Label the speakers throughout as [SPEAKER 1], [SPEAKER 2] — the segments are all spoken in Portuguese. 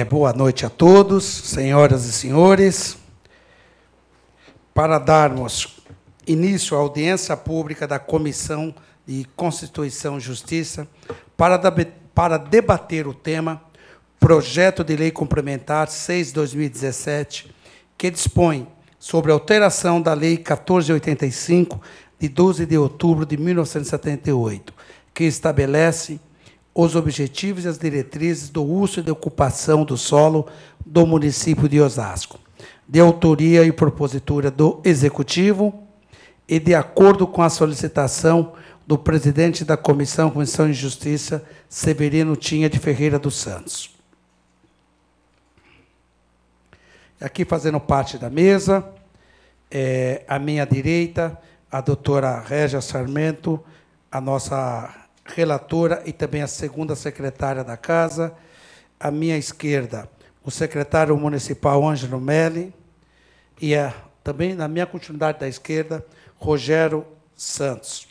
[SPEAKER 1] Boa noite a todos, senhoras e senhores. Para darmos início à audiência pública da Comissão de Constituição e Justiça, para debater o tema Projeto de Lei Complementar 6/2017, que dispõe sobre a alteração da Lei 1485, de 12 de outubro de 1978, que estabelece os objetivos e as diretrizes do uso e da ocupação do solo do município de Osasco, de autoria e propositura do Executivo e de acordo com a solicitação do presidente da Comissão de Justiça, Severino Tinha de Ferreira dos Santos. Aqui, fazendo parte da mesa, à minha direita, a doutora Régia Sarmento, a nossa relatora e também a segunda secretária da Casa. À minha esquerda, o secretário municipal Ângelo Melli, e também, na minha continuidade da esquerda, Rogério Santos.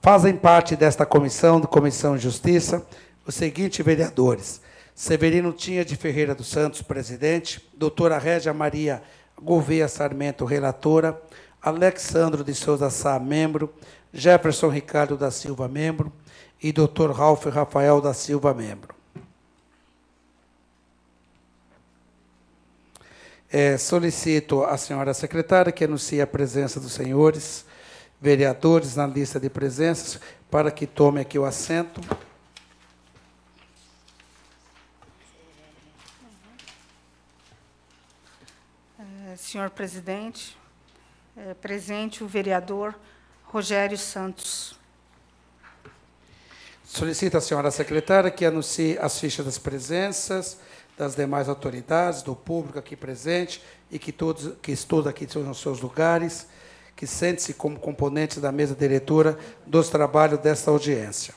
[SPEAKER 1] Fazem parte desta Comissão de Justiça os seguintes vereadores: Severino Tinha de Ferreira dos Santos, presidente; doutora Régia Maria Gouveia Sarmento, relatora; Alexandro de Souza Sá, membro; Jefferson Ricardo da Silva, membro; e doutor Ralf Rafael da Silva, membro. Solicito à senhora secretária que anuncie a presença dos senhores vereadores na lista de presenças, para que tome aqui o assento.
[SPEAKER 2] Senhor presidente, presente o vereador Rogério Santos.
[SPEAKER 1] Solicito à senhora secretária que anuncie as fichas das presenças das demais autoridades, do público aqui presente, e que todos que estão aqui nos seus lugares, que sentem-se como componentes da mesa diretora dos trabalhos desta audiência.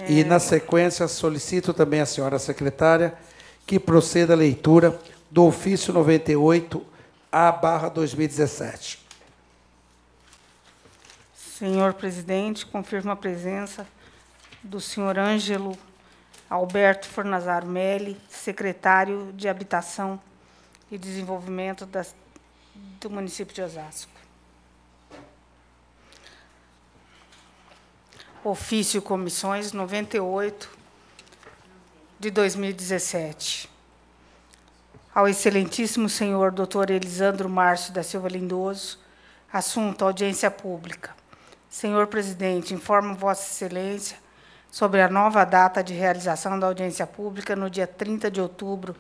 [SPEAKER 1] E, na sequência, solicito também à senhora secretária que proceda a leitura do ofício 98-A/2017.
[SPEAKER 2] Senhor presidente, confirmo a presença do senhor Ângelo Alberto Fornazaro Melli, secretário de Habitação e Desenvolvimento do município de Osasco. Ofício Comissões 98 de 2017. Ao excelentíssimo senhor doutor Elisandro Márcio da Silva Lindoso, assunto: audiência pública. Senhor presidente, informo Vossa Excelência sobre a nova data de realização da audiência pública no dia 30 de outubro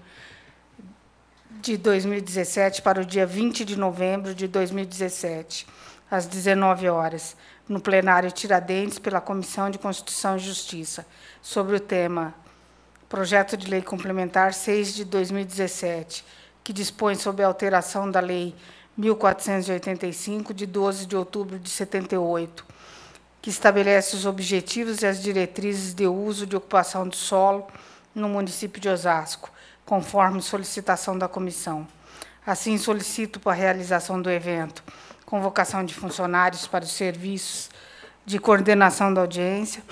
[SPEAKER 2] de 2017 para o dia 20 de novembro de 2017, às 19 horas, no plenário Tiradentes, pela Comissão de Constituição e Justiça, sobre o tema Projeto de Lei Complementar 6 de 2017, que dispõe sobre a alteração da Lei 1485, de 12 de outubro de 78, que estabelece os objetivos e as diretrizes de uso e de ocupação do solo no município de Osasco, conforme solicitação da comissão. Assim, solicito para a realização do evento convocação de funcionários para os serviços de coordenação da audiência,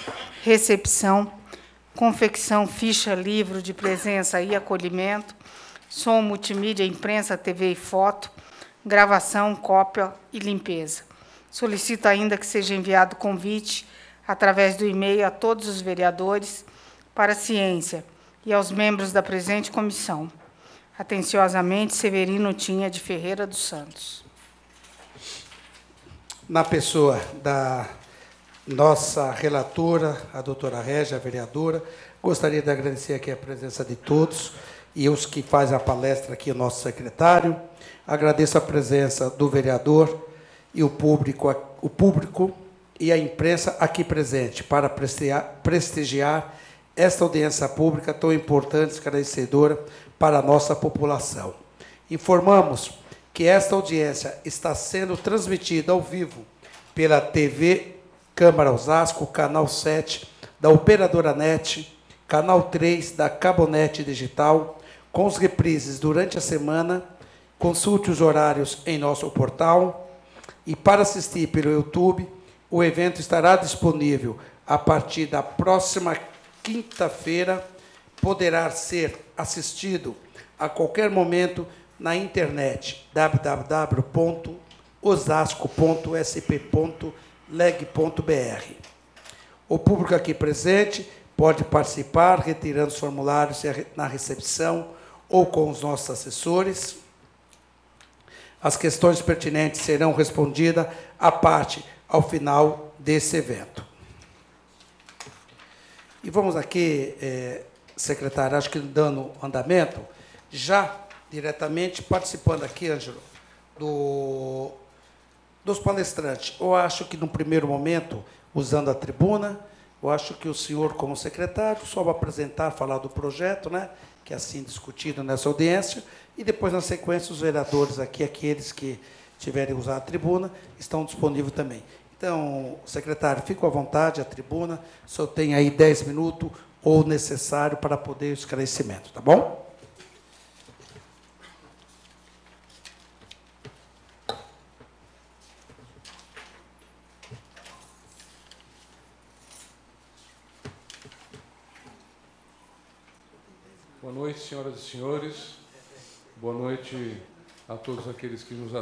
[SPEAKER 2] recepção, confecção, ficha, livro de presença e acolhimento, som, multimídia, imprensa, TV e foto, gravação, cópia e limpeza. Solicito ainda que seja enviado convite através do e-mail a todos os vereadores para a ciência e aos membros da presente comissão. Atenciosamente, Severino Tinha de Ferreira dos Santos.
[SPEAKER 1] Na pessoa da nossa relatora, a doutora Régia, a vereadora, gostaria de agradecer aqui a presença de todos e os que fazem a palestra aqui, o nosso secretário. Agradeço a presença do vereador e o público e a imprensa aqui presente para prestigiar esta audiência pública tão importante e esclarecedora para a nossa população. Informamos que esta audiência está sendo transmitida ao vivo pela TV Câmara Osasco, canal 7 da Operadora NET, canal 3 da Cabonet Digital, com os reprises durante a semana. Consulte os horários em nosso portal. E para assistir pelo YouTube, o evento estará disponível a partir da próxima quinta-feira, poderá ser assistido a qualquer momento na internet, www.osasco.sp.leg.br. O público aqui presente pode participar retirando os formulários na recepção ou com os nossos assessores. As questões pertinentes serão respondidas à parte ao final desse evento. E vamos aqui, secretário, acho que dando andamento, já diretamente participando aqui, Ângelo, dos palestrantes. Eu acho que, no primeiro momento, usando a tribuna, eu acho que o senhor, como secretário, só vai apresentar, falar do projeto, né, que é assim discutido nessa audiência, e depois, na sequência, os vereadores aqui, aqueles que tiverem usado a tribuna, estão disponíveis também. Então, secretário, fique à vontade, a tribuna, o senhor tem aí 10 minutos ou necessário para poder o esclarecimento, tá bom?
[SPEAKER 3] Boa noite, senhoras e senhores. Boa noite a todos aqueles que nos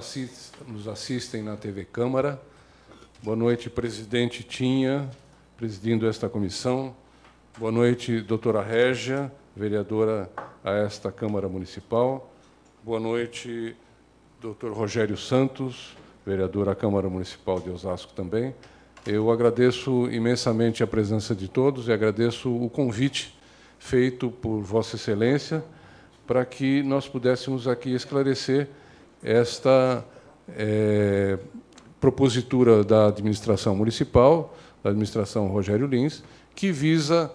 [SPEAKER 3] assistem na TV Câmara. Boa noite, presidente Tinha, presidindo esta comissão. Boa noite, doutora Régia, vereadora a esta Câmara Municipal. Boa noite, doutor Rogério Santos, vereador à Câmara Municipal de Osasco também. Eu agradeço imensamente a presença de todos e agradeço o convite feito por Vossa Excelência para que nós pudéssemos aqui esclarecer esta propositura da administração municipal, da administração Rogério Lins, que visa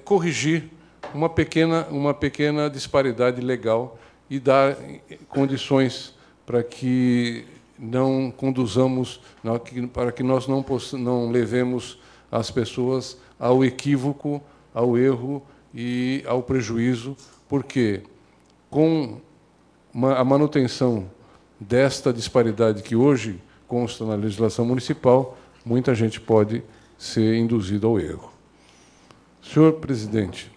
[SPEAKER 3] corrigir uma pequena disparidade legal e dar condições para que não conduzamos, para que nós não levemos as pessoas ao equívoco, ao erro e ao prejuízo, porque com a manutenção desta disparidade que hoje consta na legislação municipal, muita gente pode ser induzida ao erro. Senhor presidente,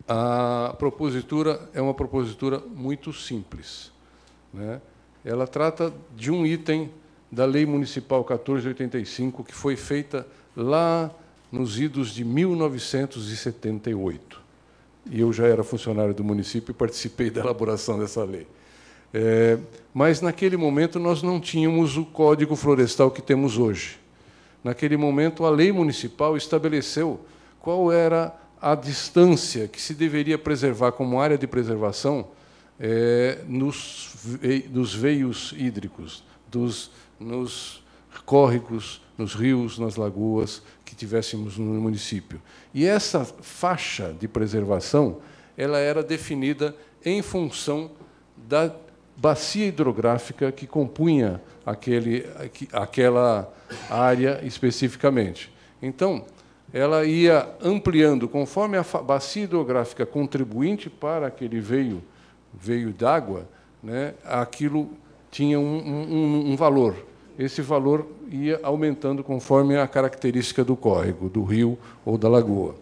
[SPEAKER 3] a propositura é uma propositura muito simples, né? Ela trata de um item da Lei Municipal 1485, que foi feita lá nos idos de 1978. E eu já era funcionário do município e participei da elaboração dessa lei. Mas, naquele momento, nós não tínhamos o Código Florestal que temos hoje. Naquele momento, a lei municipal estabeleceu qual era a distância que se deveria preservar como área de preservação nos veios hídricos, nos córregos, nos rios, nas lagoas que tivéssemos no município. E essa faixa de preservação ela era definida em função da bacia hidrográfica que compunha aquela área especificamente. Então, ela ia ampliando, conforme a bacia hidrográfica contribuinte para aquele veio d'água, né, aquilo tinha um valor. Esse valor ia aumentando conforme a característica do córrego, do rio ou da lagoa.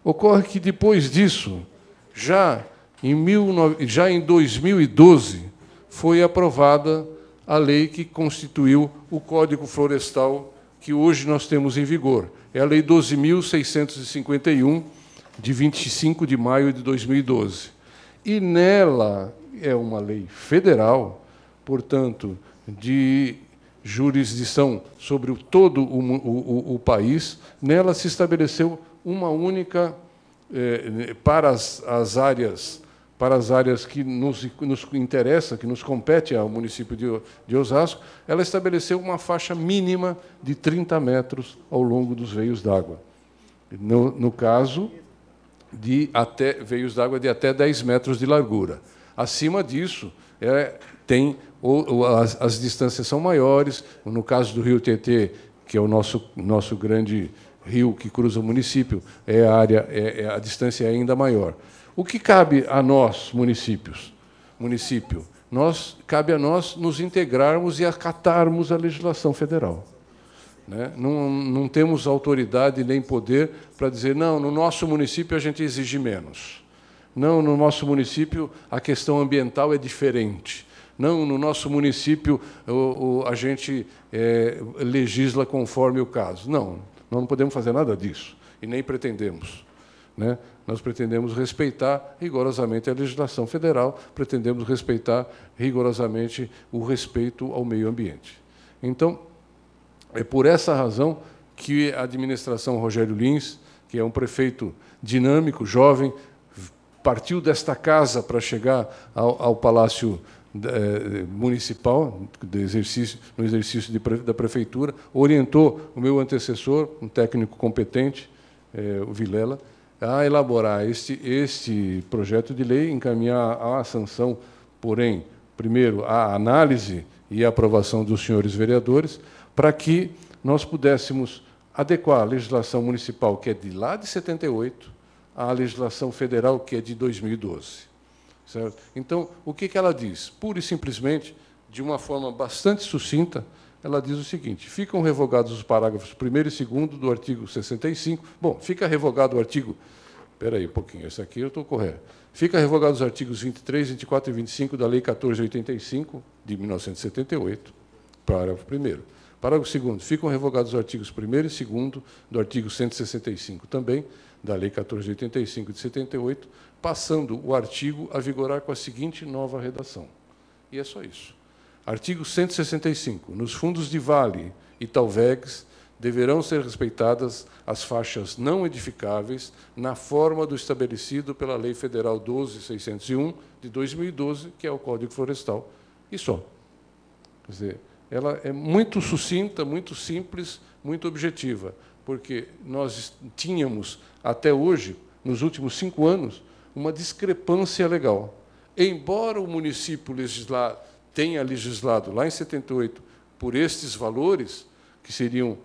[SPEAKER 3] Ocorre que, depois disso, já em 2012, foi aprovada a lei que constituiu o Código Florestal que hoje nós temos em vigor. É a Lei 12.651, de 25 de maio de 2012. E nela é uma lei federal, portanto, de jurisdição sobre todo o país. Nela se estabeleceu uma única, para as áreas que nos interessa, que nos compete ao município de Osasco, ela estabeleceu uma faixa mínima de 30 metros ao longo dos veios d'água. No caso, de veios d'água de até 10 metros de largura. Acima disso, as distâncias são maiores. No caso do rio Tietê, que é o nosso grande rio que cruza o município, a distância é ainda maior. O que cabe a nós, município, cabe a nós nos integrarmos e acatarmos a legislação federal. né? Não temos autoridade nem poder para dizer, não, no nosso município a gente exige menos. Não, no nosso município a questão ambiental é diferente. Não, no nosso município a gente legisla conforme o caso. Não, nós não podemos fazer nada disso, e nem pretendemos, né? Nós pretendemos respeitar rigorosamente a legislação federal, pretendemos respeitar rigorosamente o respeito ao meio ambiente. Então, é por essa razão que a administração Rogério Lins, que é um prefeito dinâmico, jovem, partiu desta casa para chegar ao Palácio Municipal, no exercício da Prefeitura, orientou o meu antecessor, um técnico competente, o Vilela, a elaborar este projeto de lei, encaminhar à sanção, porém, primeiro, a análise e a aprovação dos senhores vereadores, para que nós pudéssemos adequar a legislação municipal, que é de lá de 78, à legislação federal, que é de 2012. Certo? Então, o que ela diz? Pura e simplesmente, de uma forma bastante sucinta, ela diz o seguinte: ficam revogados os parágrafos 1º e 2º do artigo 65. Bom, fica revogado o artigo... Espera aí um pouquinho, esse aqui eu estou correto. Fica revogados os artigos 23, 24 e 25 da Lei 1485, de 1978, parágrafo 1º. Parágrafo 2º. Ficam revogados os artigos 1º e 2º do artigo 165, também, da Lei 1485, de 78, passando o artigo a vigorar com a seguinte nova redação. E é só isso. Artigo 165. Nos fundos de vale e talvegs deverão ser respeitadas as faixas não edificáveis na forma do estabelecido pela Lei Federal 12.601, de 2012, que é o Código Florestal. E só. Quer dizer, ela é muito sucinta, muito simples, muito objetiva, porque nós tínhamos, até hoje, nos últimos 5 anos, uma discrepância legal. Embora o município tenha legislado, lá em 78, por estes valores, que seriam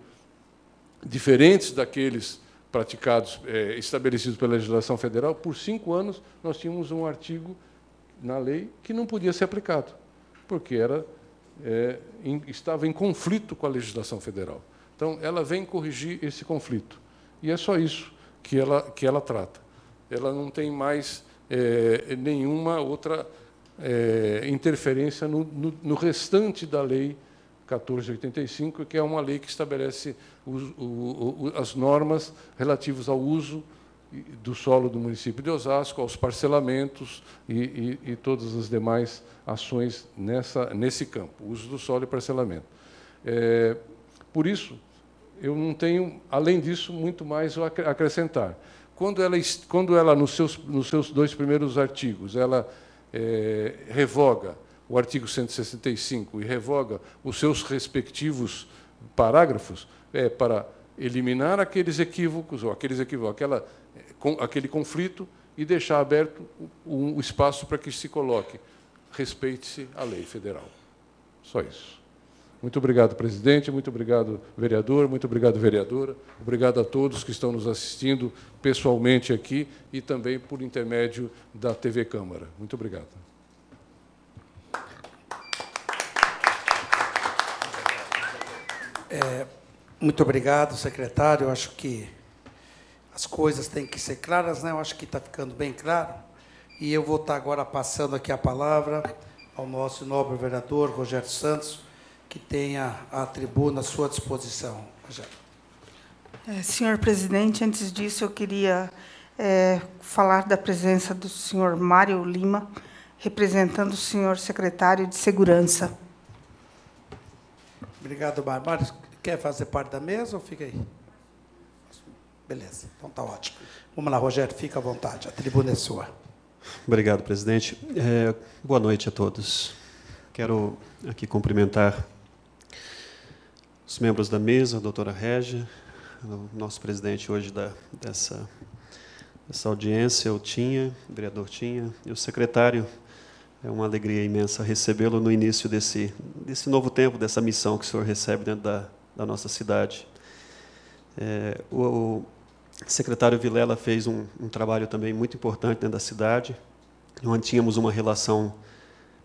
[SPEAKER 3] diferentes daqueles praticados, estabelecidos pela legislação federal, por 5 anos nós tínhamos um artigo na lei que não podia ser aplicado, porque estava em conflito com a legislação federal. Então, ela vem corrigir esse conflito. E é só isso que ela trata. Ela não tem mais nenhuma outra interferência no restante da Lei 1485, que é uma lei que estabelece as normas relativas ao uso do solo do município de Osasco, aos parcelamentos e todas as demais ações nesse campo, uso do solo e parcelamento. Por isso, eu não tenho, além disso, muito mais a acrescentar. Quando ela nos seus 2 primeiros artigos, ela revoga o artigo 165 e revoga os seus respectivos parágrafos, para eliminar aqueles equívocos, ou aquele conflito, e deixar aberto o espaço para que se coloque: respeite-se a lei federal. Só isso. Muito obrigado, presidente, muito obrigado, vereador, muito obrigado, vereadora. Obrigado a todos que estão nos assistindo pessoalmente aqui e também por intermédio da TV Câmara. Muito obrigado.
[SPEAKER 1] Muito obrigado, secretário. Eu acho que as coisas têm que ser claras, né? Eu acho que está ficando bem claro. E eu vou estar agora passando aqui a palavra ao nosso nobre vereador, Rogério Santos, que tenha a tribuna à sua disposição. Rogério.
[SPEAKER 2] Senhor presidente, antes disso, eu queria falar da presença do senhor Mário Lima, representando o senhor secretário de Segurança.
[SPEAKER 1] Obrigado, Mário. Mário, quer fazer parte da mesa ou fica aí? Beleza, então está ótimo. Vamos lá, Rogério, fica à vontade, a tribuna é sua.
[SPEAKER 4] Obrigado, presidente. Boa noite a todos. Quero aqui cumprimentar os membros da mesa, a doutora Régia, o nosso presidente hoje dessa audiência, o vereador Tinha, e o secretário. É uma alegria imensa recebê-lo no início desse novo tempo, dessa missão que o senhor recebe dentro da nossa cidade. O secretário Vilela fez um trabalho também muito importante dentro da cidade, onde tínhamos uma relação,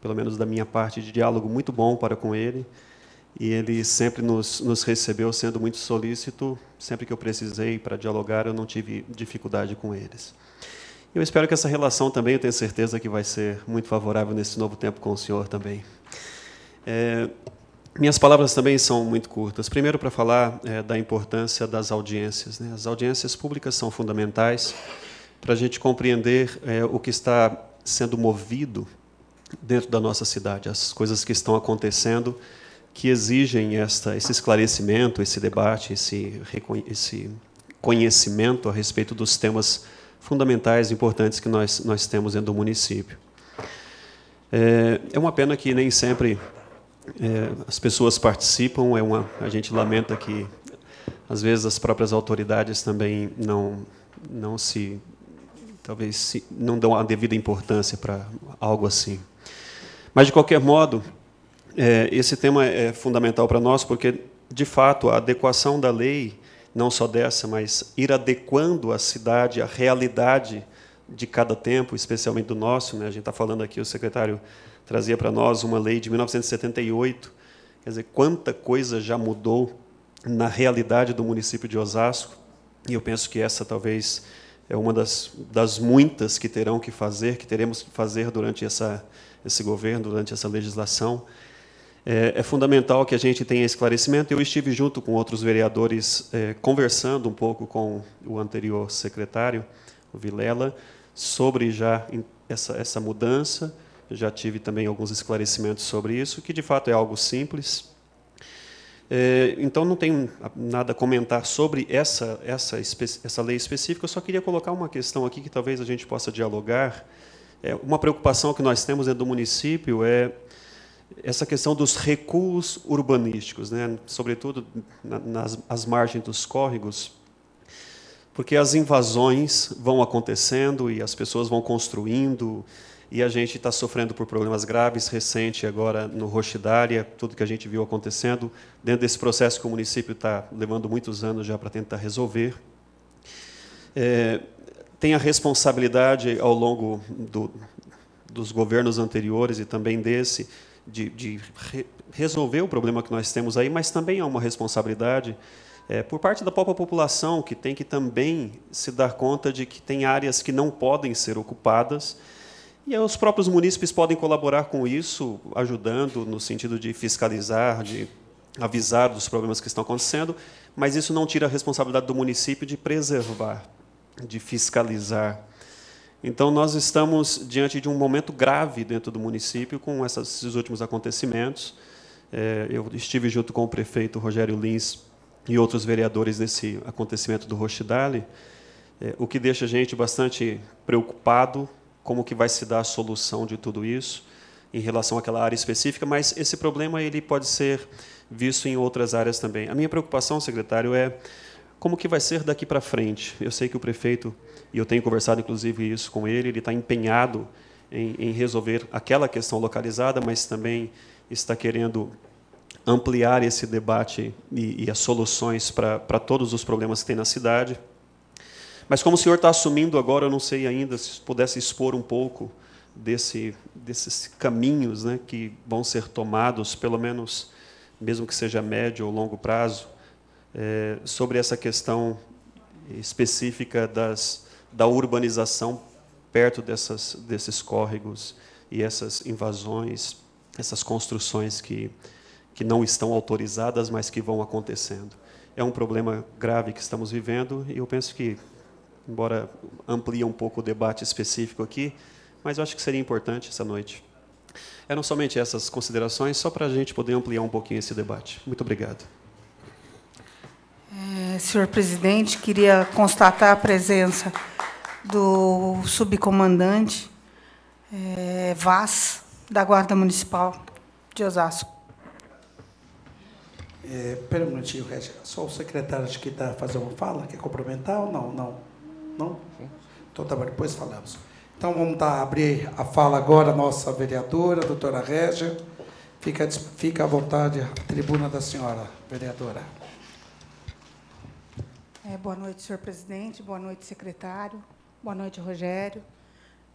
[SPEAKER 4] pelo menos da minha parte, de diálogo muito bom para com ele, e ele sempre nos recebeu sendo muito solícito. Sempre que eu precisei para dialogar, eu não tive dificuldade com eles. Eu espero que essa relação também, eu tenho certeza que vai ser muito favorável nesse novo tempo com o senhor também. Minhas palavras também são muito curtas. Primeiro, para falar da importância das audiências, né? As audiências públicas são fundamentais para a gente compreender o que está sendo movido dentro da nossa cidade, as coisas que estão acontecendo, que exigem esse esclarecimento, esse debate, esse conhecimento a respeito dos temas fundamentais, importantes que nós temos dentro do município. É uma pena que nem sempre as pessoas participam, a gente lamenta que, às vezes, as próprias autoridades também talvez não dão a devida importância para algo assim. Mas, de qualquer modo, esse tema é fundamental para nós, porque, de fato, a adequação da lei, não só dessa, mas ir adequando a cidade à realidade de cada tempo, especialmente do nosso, né? A gente está falando aqui, o secretário trazia para nós uma lei de 1978, quer dizer, quanta coisa já mudou na realidade do município de Osasco, e eu penso que essa talvez é uma das muitas que teremos que fazer durante esse governo, durante essa legislação. É fundamental que a gente tenha esclarecimento. Eu estive junto com outros vereadores, conversando um pouco com o anterior secretário, o Vilela, sobre já essa mudança. Eu já tive também alguns esclarecimentos sobre isso, que de fato é algo simples. Então, não tenho nada a comentar sobre essa lei específica. Eu só queria colocar uma questão aqui que talvez a gente possa dialogar. Uma preocupação que nós temos dentro do município é essa questão dos recuos urbanísticos, né? Sobretudo nas margens dos córregos, porque as invasões vão acontecendo e as pessoas vão construindo, e a gente está sofrendo por problemas graves, recente agora no Roxidária, tudo que a gente viu acontecendo, dentro desse processo que o município está levando muitos anos já para tentar resolver. Tem a responsabilidade, ao longo dos governos anteriores e também desse, de resolver o problema que nós temos aí, mas também há uma responsabilidade por parte da própria população, que tem que também se dar conta de que tem áreas que não podem ser ocupadas, e os próprios munícipes podem colaborar com isso, ajudando no sentido de fiscalizar, de avisar dos problemas que estão acontecendo, mas isso não tira a responsabilidade do município de preservar, de fiscalizar. Então, nós estamos diante de um momento grave dentro do município com esses últimos acontecimentos. Eu estive junto com o prefeito Rogério Lins e outros vereadores nesse acontecimento do Roxidale, o que deixa a gente bastante preocupado como que vai se dar a solução de tudo isso em relação àquela área específica, mas esse problema ele pode ser visto em outras áreas também. A minha preocupação, secretário, é como que vai ser daqui para frente. Eu sei que o prefeito, e eu tenho conversado inclusive isso com ele está empenhado em resolver aquela questão localizada, mas também está querendo ampliar esse debate e as soluções para todos os problemas que tem na cidade. Mas como o senhor está assumindo agora, eu não sei ainda se pudesse expor um pouco desses caminhos, né, que vão ser tomados, pelo menos, mesmo que seja a médio ou longo prazo, sobre essa questão específica da urbanização perto desses córregos e essas invasões, essas construções que não estão autorizadas, mas que vão acontecendo. É um problema grave que estamos vivendo e eu penso que, embora amplie um pouco o debate específico aqui, mas eu acho que seria importante essa noite. Eram somente essas considerações, só para a gente poder ampliar um pouquinho esse debate. Muito obrigado.
[SPEAKER 2] Senhor presidente, queria constatar a presença do subcomandante Vaz, da Guarda Municipal de Osasco.
[SPEAKER 1] Espera um minutinho, Regi. Só o secretário que está fazendo uma fala, quer complementar ou não? Não? Então, tá bom, depois falamos. Então, vamos abrir a fala agora, nossa vereadora, a doutora Régia. Fica à vontade, a tribuna da senhora, vereadora.
[SPEAKER 2] Boa noite, senhor presidente. Boa noite, secretário. Boa noite, Rogério.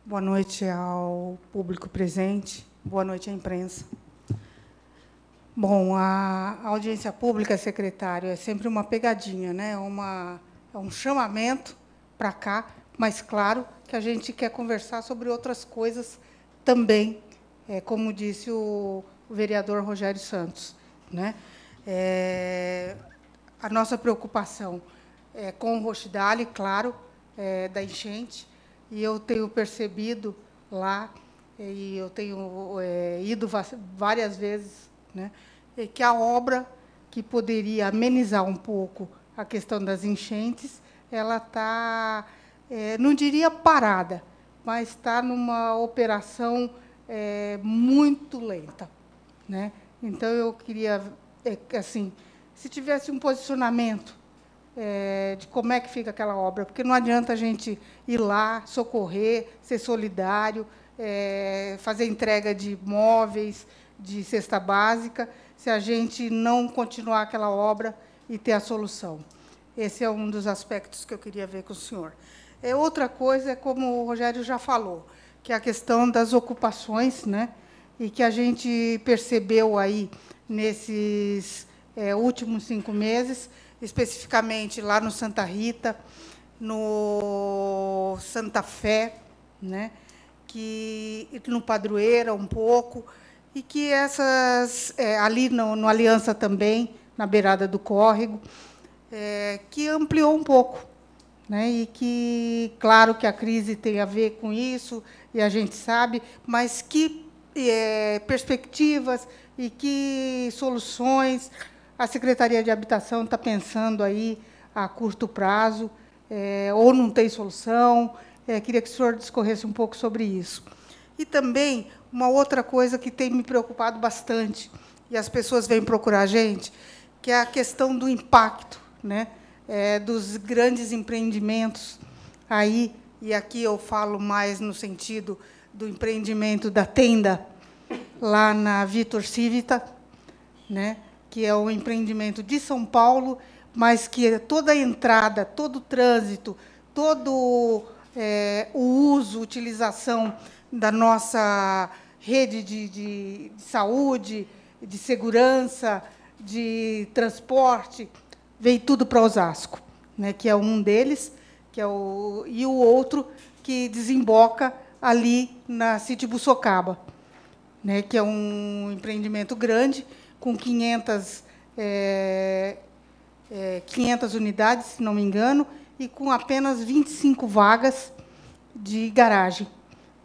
[SPEAKER 2] Boa noite ao público presente. Boa noite à imprensa. Bom, a audiência pública, secretário, é sempre uma pegadinha, né? É um chamamento para cá, mas, claro, que a gente quer conversar sobre outras coisas também, como disse o vereador Rogério Santos, né? A nossa preocupação é com o Rochdale, claro, da enchente, e eu tenho percebido lá, e eu tenho ido várias vezes, né, que a obra que poderia amenizar um pouco a questão das enchentes, ela está, não diria parada, mas está numa operação muito lenta, né? Então, eu queria, assim, se tivesse um posicionamento de como é que fica aquela obra, porque não adianta a gente ir lá, socorrer, ser solidário, fazer entrega de móveis, de cesta básica, se a gente não continuar aquela obra e ter a solução. Esse é um dos aspectos que eu queria ver com o senhor. Outra coisa é, como o Rogério já falou, que é a questão das ocupações, né? E que a gente percebeu aí nesses últimos 5 meses, especificamente lá no Santa Rita, no Santa Fé, né? No Padroeira um pouco, e que essas, ali no Aliança também, na beirada do córrego, que ampliou um pouco, né? E que, claro, que a crise tem a ver com isso, e a gente sabe, mas que perspectivas e que soluções a Secretaria de Habitação está pensando aí a curto prazo, ou não tem solução. Queria que o senhor discorresse um pouco sobre isso. E também, uma outra coisa que tem me preocupado bastante, e as pessoas vêm procurar a gente, que é a questão do impacto, né, dos grandes empreendimentos aí, e aqui eu falo mais no sentido do empreendimento da tenda, lá na Vitor Civita, né, que é um empreendimento de São Paulo, mas que toda a entrada, todo o trânsito, todo o uso, utilização da nossa rede de saúde, de segurança, de transporte, veio tudo para Osasco, né, que é um deles, e o outro que desemboca ali na City Buçocaba, né, que é um empreendimento grande, com 500 unidades, se não me engano, e com apenas 25 vagas de garagem.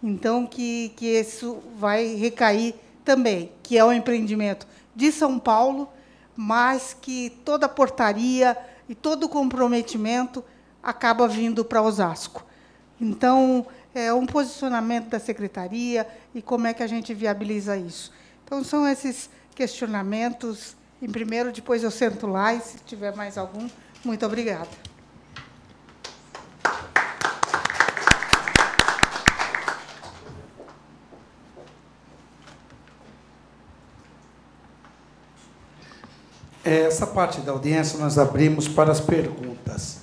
[SPEAKER 2] Então, que isso vai recair também, que é um empreendimento de São Paulo, mas que toda a portaria e todo o comprometimento acaba vindo para Osasco. Então, é um posicionamento da secretaria e como é que a gente viabiliza isso. Então, são esses questionamentos. Em primeiro, depois eu sento lá, e, se tiver mais algum, muito obrigada.
[SPEAKER 1] Essa parte da audiência nós abrimos para as perguntas.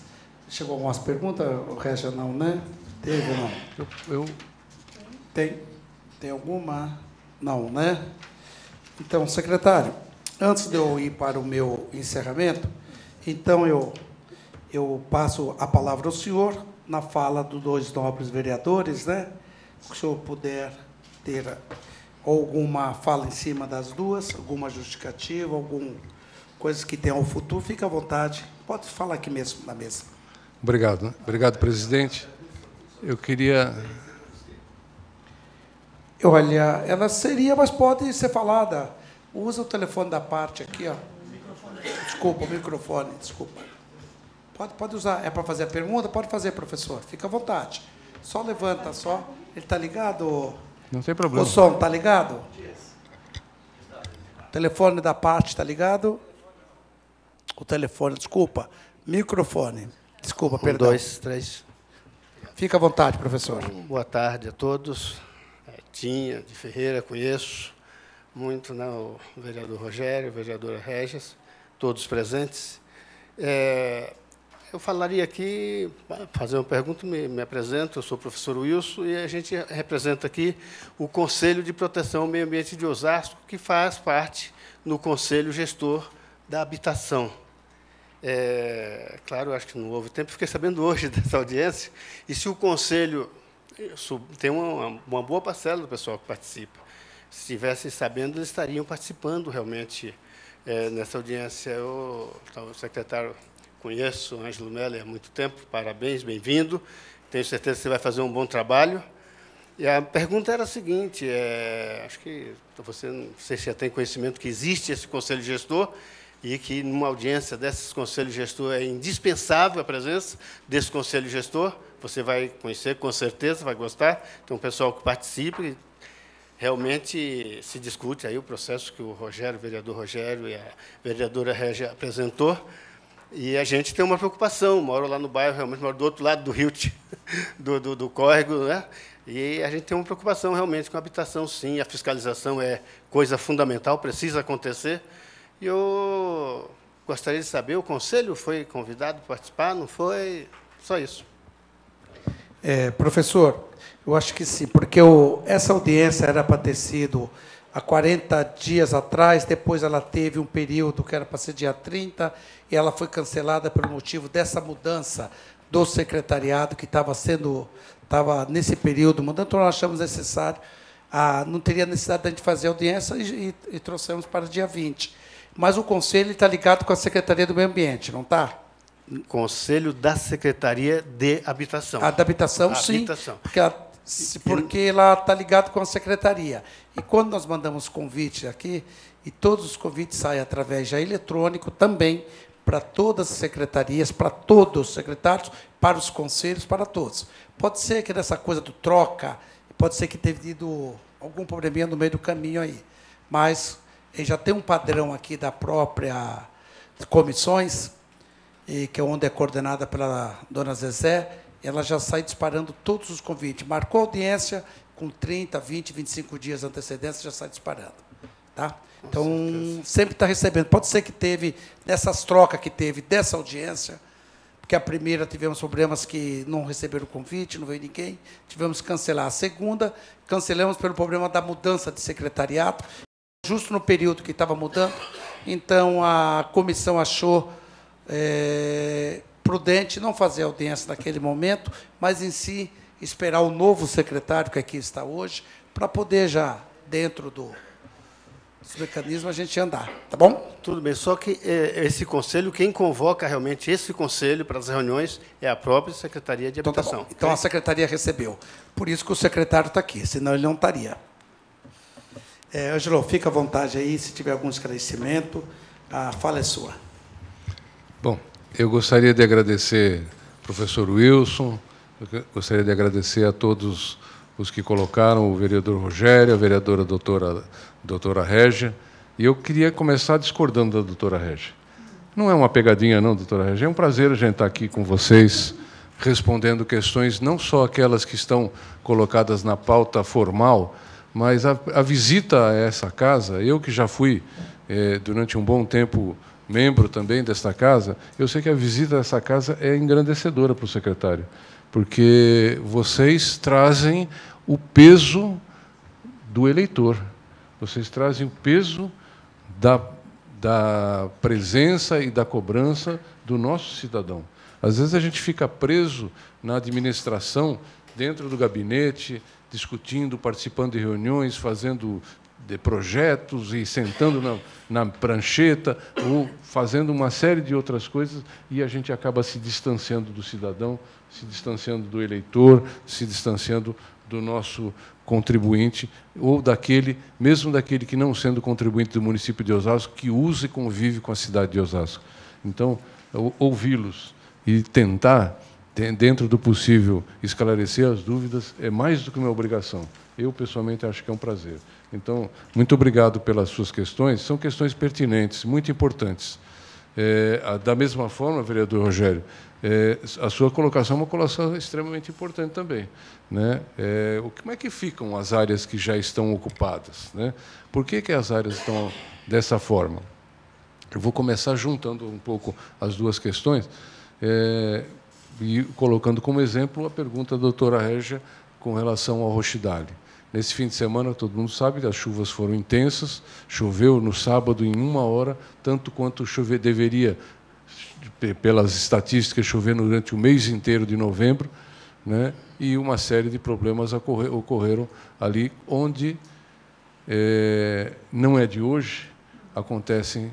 [SPEAKER 1] Chegou algumas perguntas, Régia, não, né? Teve ou não? Tem alguma? Não, né? Então, secretário, antes de eu ir para o meu encerramento, então eu passo a palavra ao senhor na fala dos 2 nobres vereadores, né? Se o senhor puder ter alguma fala em cima das duas, alguma justificativa, alguma coisa que tenha ao futuro, fique à vontade. Pode falar aqui mesmo na mesa.
[SPEAKER 3] Obrigado. Obrigado, presidente. Eu queria...
[SPEAKER 1] Olha, ela seria, mas pode ser falada. Usa o telefone da parte aqui, ó. Desculpa, o microfone, desculpa. Pode usar. É para fazer a pergunta? Pode fazer, professor. Fica à vontade. Só levanta, só. Ele está ligado?
[SPEAKER 3] Não tem problema.
[SPEAKER 1] O som está ligado? O telefone da parte está ligado? O telefone, desculpa. Microfone. Desculpa, perdão.
[SPEAKER 5] 1, 2, 3.
[SPEAKER 1] Fica à vontade, professor.
[SPEAKER 5] Boa tarde a todos. Tinha de Ferreira, conheço muito, né, o vereador Rogério, a vereadora Regis, todos presentes. Eu falaria aqui, fazer uma pergunta, me apresento, eu sou o professor Wilson, e a gente representa aqui o Conselho de Proteção ao Meio Ambiente de Osasco, que faz parte no Conselho Gestor da Habitação. Claro, acho que não houve tempo, fiquei sabendo hoje dessa audiência, e se o Conselho tem uma boa parcela do pessoal que participa, se estivessem sabendo, eles estariam participando realmente nessa audiência. O secretário, conheço o Ângelo Mello há muito tempo, parabéns, bem-vindo, tenho certeza que você vai fazer um bom trabalho. E a pergunta era a seguinte, acho que você, não sei se já tem conhecimento que existe esse Conselho Gestor, e que, numa audiência desses Conselhos Gestor, é indispensável a presença desse Conselho Gestor, você vai conhecer, com certeza, vai gostar, tem um pessoal que participa, e realmente se discute aí o processo que o vereador Rogério e a vereadora Régia apresentou, e a gente tem uma preocupação, moro lá no bairro, realmente moro do outro lado do rio, do córrego, né? E a gente tem uma preocupação realmente com a habitação, sim, a fiscalização é coisa fundamental, precisa acontecer. E eu gostaria de saber, o Conselho foi convidado para participar, não foi? Só isso.
[SPEAKER 1] Professor, eu acho que sim, porque essa audiência era para ter sido há 40 dias atrás, depois ela teve um período que era para ser dia 30, e ela foi cancelada pelo motivo dessa mudança do secretariado, que estava nesse período mudando, então nós achamos necessário, não teria necessidade de a gente fazer audiência e trouxemos para o dia 20. Mas o Conselho está ligado com a Secretaria do Meio Ambiente, não está?
[SPEAKER 5] Conselho da Secretaria de Habitação.
[SPEAKER 1] A da Habitação, sim,
[SPEAKER 5] Habitação.
[SPEAKER 1] Porque ela está ligada com a Secretaria. E quando nós mandamos convite aqui, e todos os convites saem através de eletrônico também, para todas as secretarias, para todos os secretários, para os conselhos, para todos. Pode ser que nessa coisa do troca, pode ser que tenha tido algum probleminha no meio do caminho aí, mas já tem um padrão aqui da própria comissões, que é onde é coordenada pela dona Zezé, ela já sai disparando todos os convites. Marcou audiência, com 30, 20, 25 dias de antecedência, já sai disparando. Tá? Então, sempre está recebendo. Pode ser que teve, nessas trocas que teve dessa audiência, porque a primeira tivemos problemas que não receberam o convite, não veio ninguém, tivemos que cancelar. A segunda, cancelamos pelo problema da mudança de secretariado, justo no período que estava mudando. Então, a comissão achou prudente não fazer audiência naquele momento, mas, em si, esperar o novo secretário, que aqui está hoje, para poder já, dentro dos mecanismos, a gente andar. Tá bom?
[SPEAKER 5] Tudo bem, só que esse conselho, quem convoca realmente esse conselho para as reuniões é a própria Secretaria de Habitação.
[SPEAKER 1] Então, tá bom. Então, a Secretaria recebeu. Por isso que o secretário está aqui, senão ele não estaria. Ângelo, fica à vontade aí, se tiver algum esclarecimento, a fala é sua.
[SPEAKER 3] Bom, eu gostaria de agradecer ao professor Wilson, gostaria de agradecer a todos os que colocaram, o vereador Rogério, a vereadora doutora Régia, e eu queria começar discordando da doutora Régia. Não é uma pegadinha, não, doutora Régia, é um prazer a gente estar aqui com vocês, respondendo questões, não só aquelas que estão colocadas na pauta formal, mas a visita a essa casa, eu que já fui, durante um bom tempo, membro também desta casa, eu sei que a visita a essa casa é engrandecedora para o secretário, porque vocês trazem o peso do eleitor, vocês trazem o peso da presença e da cobrança do nosso cidadão. Às vezes a gente fica preso na administração, dentro do gabinete, discutindo, participando de reuniões, fazendo de projetos e sentando na prancheta ou fazendo uma série de outras coisas, e a gente acaba se distanciando do cidadão, se distanciando do eleitor, se distanciando do nosso contribuinte, ou mesmo daquele que, não sendo contribuinte do município de Osasco, que usa e convive com a cidade de Osasco. Então, ouvi-los e tentar, dentro do possível, esclarecer as dúvidas, é mais do que uma obrigação. Eu, pessoalmente, acho que é um prazer. Então, muito obrigado pelas suas questões. São questões pertinentes, muito importantes. Da mesma forma, vereador Rogério, a sua colocação é uma colocação extremamente importante também. Né? Como é que ficam as áreas que já estão ocupadas? Né? Por que as áreas estão dessa forma? Eu vou começar juntando um pouco as duas questões. e colocando como exemplo a pergunta da doutora Régia com relação ao Rochidale. Nesse fim de semana, todo mundo sabe, as chuvas foram intensas, choveu no sábado em 1 hora, tanto quanto deveria, pelas estatísticas, chover durante o mês inteiro de novembro, né? E uma série de problemas ocorreram ali, onde, não é de hoje, acontecem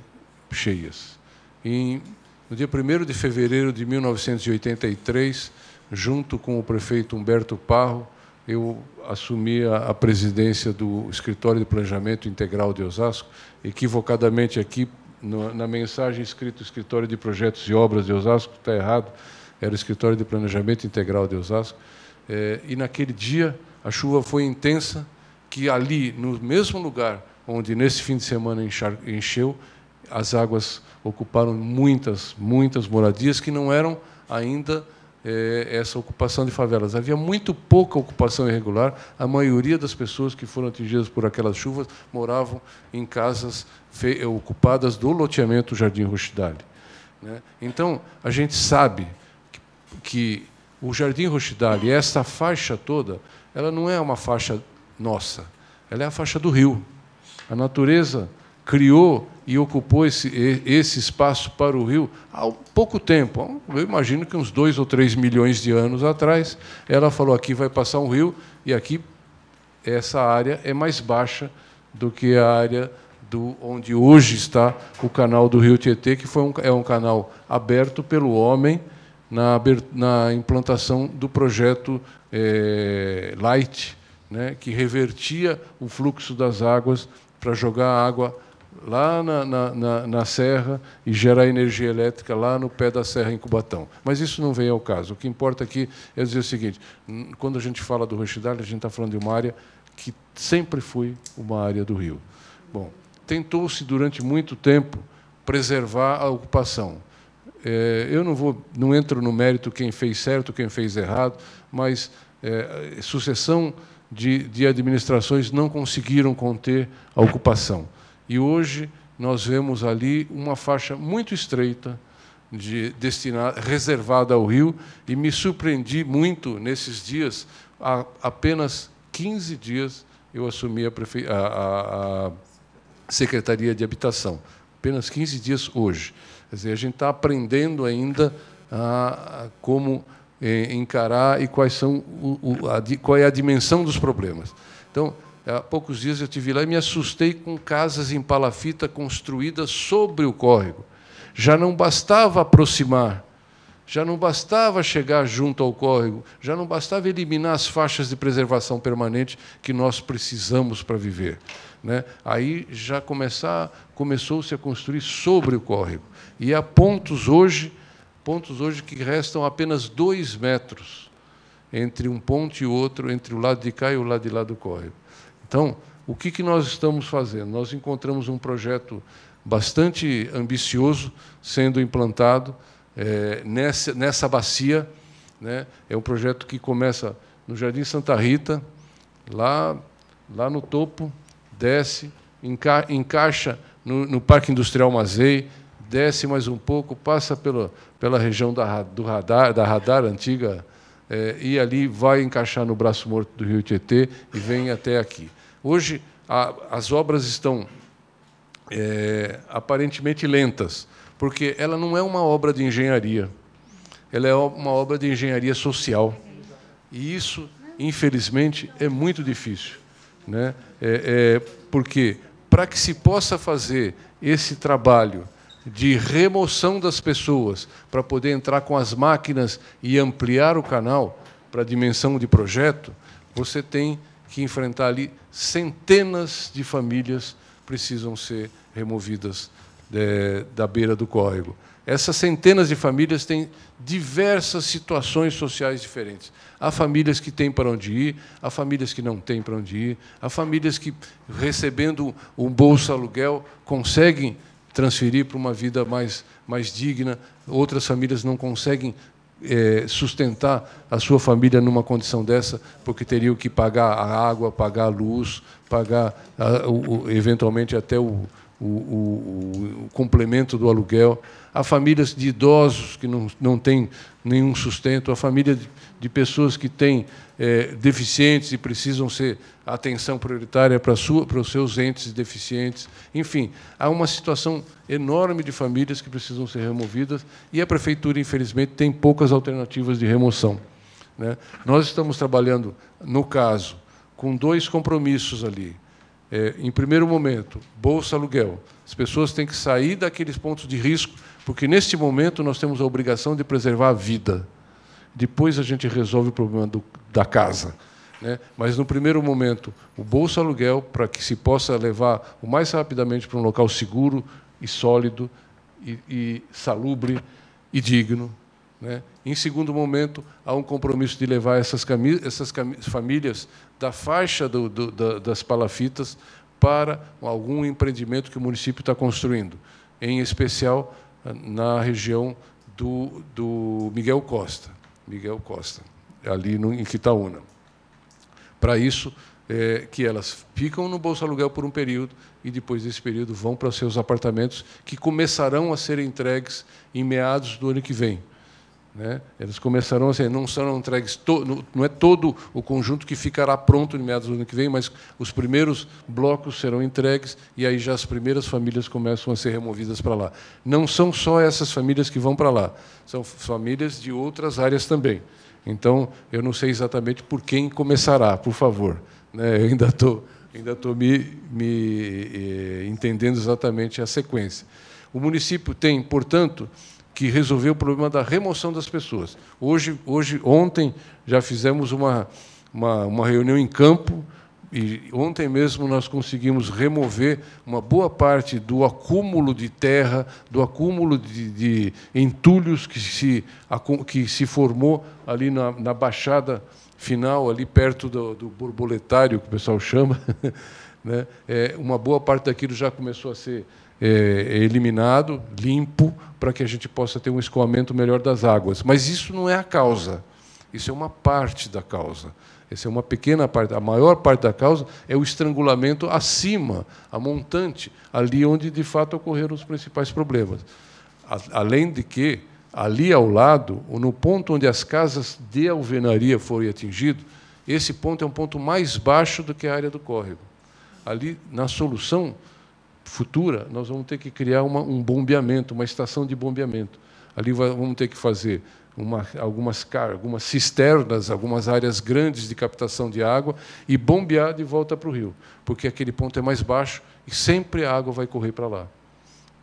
[SPEAKER 3] cheias. No dia 1º de fevereiro de 1983, junto com o prefeito Humberto Parro, eu assumi a presidência do Escritório de Planejamento Integral de Osasco, equivocadamente aqui, na mensagem escrita Escritório de Projetos e Obras de Osasco, está errado, era o Escritório de Planejamento Integral de Osasco, e naquele dia a chuva foi intensa, que ali, no mesmo lugar onde nesse fim de semana encheu, as águas ocuparam muitas moradias que não eram ainda essa ocupação de favelas. Havia muito pouca ocupação irregular, a maioria das pessoas que foram atingidas por aquelas chuvas moravam em casas ocupadas do loteamento Jardim Rochidale, né? Então, a gente sabe que o Jardim Rochidale, essa faixa toda, ela não é uma faixa nossa, ela é a faixa do rio. A natureza criou e ocupou esse espaço para o rio há pouco tempo. Eu imagino que uns 2 ou 3 milhões de anos atrás, ela falou, aqui vai passar um rio, e aqui essa área é mais baixa do que a área onde hoje está o canal do Rio Tietê, que é um canal aberto pelo homem na implantação do projeto Light, né, que revertia o fluxo das águas para jogar água lá na serra e gerar energia elétrica lá no pé da serra em Cubatão. Mas isso não vem ao caso. O que importa aqui é dizer o seguinte, quando a gente fala do Rochidale, a gente está falando de uma área que sempre foi uma área do rio. Bom, tentou-se durante muito tempo preservar a ocupação. Eu não entro no mérito quem fez certo, quem fez errado, mas sucessão de administrações não conseguiram conter a ocupação. E hoje nós vemos ali uma faixa muito estreita reservada ao rio, e me surpreendi muito nesses dias. Há apenas 15 dias eu assumi a Secretaria de Habitação. Apenas 15 dias hoje. Quer dizer, a gente está aprendendo ainda como encarar e qual é a dimensão dos problemas. Então, há poucos dias eu estive lá e me assustei com casas em palafita construídas sobre o córrego. Já não bastava aproximar, já não bastava chegar junto ao córrego, já não bastava eliminar as faixas de preservação permanente que nós precisamos para viver, né? Aí já começou-se a construir sobre o córrego. E há pontos hoje que restam apenas 2 metros entre um ponto e outro, entre o lado de cá e o lado de lá do córrego. Então, o que nós estamos fazendo? Nós encontramos um projeto bastante ambicioso sendo implantado nessa bacia, né? É um projeto que começa no Jardim Santa Rita, lá no topo, desce, encaixa no Parque Industrial Mazei, desce mais um pouco, passa pela região da Radar antiga, e ali vai encaixar no braço morto do Rio Tietê e vem até aqui. Hoje, as obras estão aparentemente lentas, porque ela não é uma obra de engenharia, ela é uma obra de engenharia social. E isso, infelizmente, é muito difícil, né? Porque, para que se possa fazer esse trabalho de remoção das pessoas, para poder entrar com as máquinas e ampliar o canal para a dimensão de projeto, você tem que enfrentar ali centenas de famílias precisam ser removidas da beira do córrego. Essas centenas de famílias têm diversas situações sociais diferentes. Há famílias que têm para onde ir, há famílias que não têm para onde ir, há famílias que, recebendo um bolsa aluguel, conseguem transferir para uma vida mais digna, outras famílias não conseguem sustentar a sua família numa condição dessa, porque teriam que pagar a água, pagar a luz, pagar, eventualmente, até o complemento do aluguel, a famílias de idosos que não têm nenhum sustento, a família de pessoas que têm deficientes e precisam ser atenção prioritária para os seus entes deficientes. Enfim, há uma situação enorme de famílias que precisam ser removidas e a Prefeitura, infelizmente, tem poucas alternativas de remoção, né? Nós estamos trabalhando, no caso, com 2 compromissos ali. Em primeiro momento, Bolsa Aluguel. As pessoas têm que sair daqueles pontos de risco, porque, neste momento, nós temos a obrigação de preservar a vida. Depois a gente resolve o problema da casa, né? Mas, no primeiro momento, o Bolsa Aluguel, para que se possa levar o mais rapidamente para um local seguro e sólido, e salubre e digno, né? Em segundo momento, há um compromisso de levar essas famílias da faixa das palafitas para algum empreendimento que o município está construindo, em especial na região do Miguel Costa, ali em Quitaúna. Para isso, que elas ficam no Bolsa Aluguel por um período e, depois desse período, vão para os seus apartamentos, que começarão a ser entregues em meados do ano que vem, né? Eles começarão a ser, não serão entregues, não é todo o conjunto que ficará pronto em meados do ano que vem, mas os primeiros blocos serão entregues e aí já as primeiras famílias começam a ser removidas para lá. Não são só essas famílias que vão para lá, são famílias de outras áreas também. Então, eu não sei exatamente por quem começará, por favor, né? Eu ainda estou me entendendo exatamente a sequência. O município tem, portanto, que resolver o problema da remoção das pessoas. Ontem, já fizemos uma reunião em campo, e ontem mesmo nós conseguimos remover uma boa parte do acúmulo de terra, do acúmulo de entulhos que se formou ali na baixada final, ali perto do borboletário, que o pessoal chama, né? Uma boa parte daquilo já começou a ser eliminado, limpo, para que a gente possa ter um escoamento melhor das águas. Mas isso não é a causa, isso é uma parte da causa. Essa é uma pequena parte. A maior parte da causa é o estrangulamento acima, a montante, ali onde, de fato, ocorreram os principais problemas. Além de que, ali ao lado, no ponto onde as casas de alvenaria foram atingidas, esse ponto é um ponto mais baixo do que a área do córrego. Ali, na solução futura, nós vamos ter que criar um bombeamento, uma estação de bombeamento. Ali vamos ter que fazer algumas cisternas, algumas áreas grandes de captação de água e bombear de volta para o rio, porque aquele ponto é mais baixo e sempre a água vai correr para lá,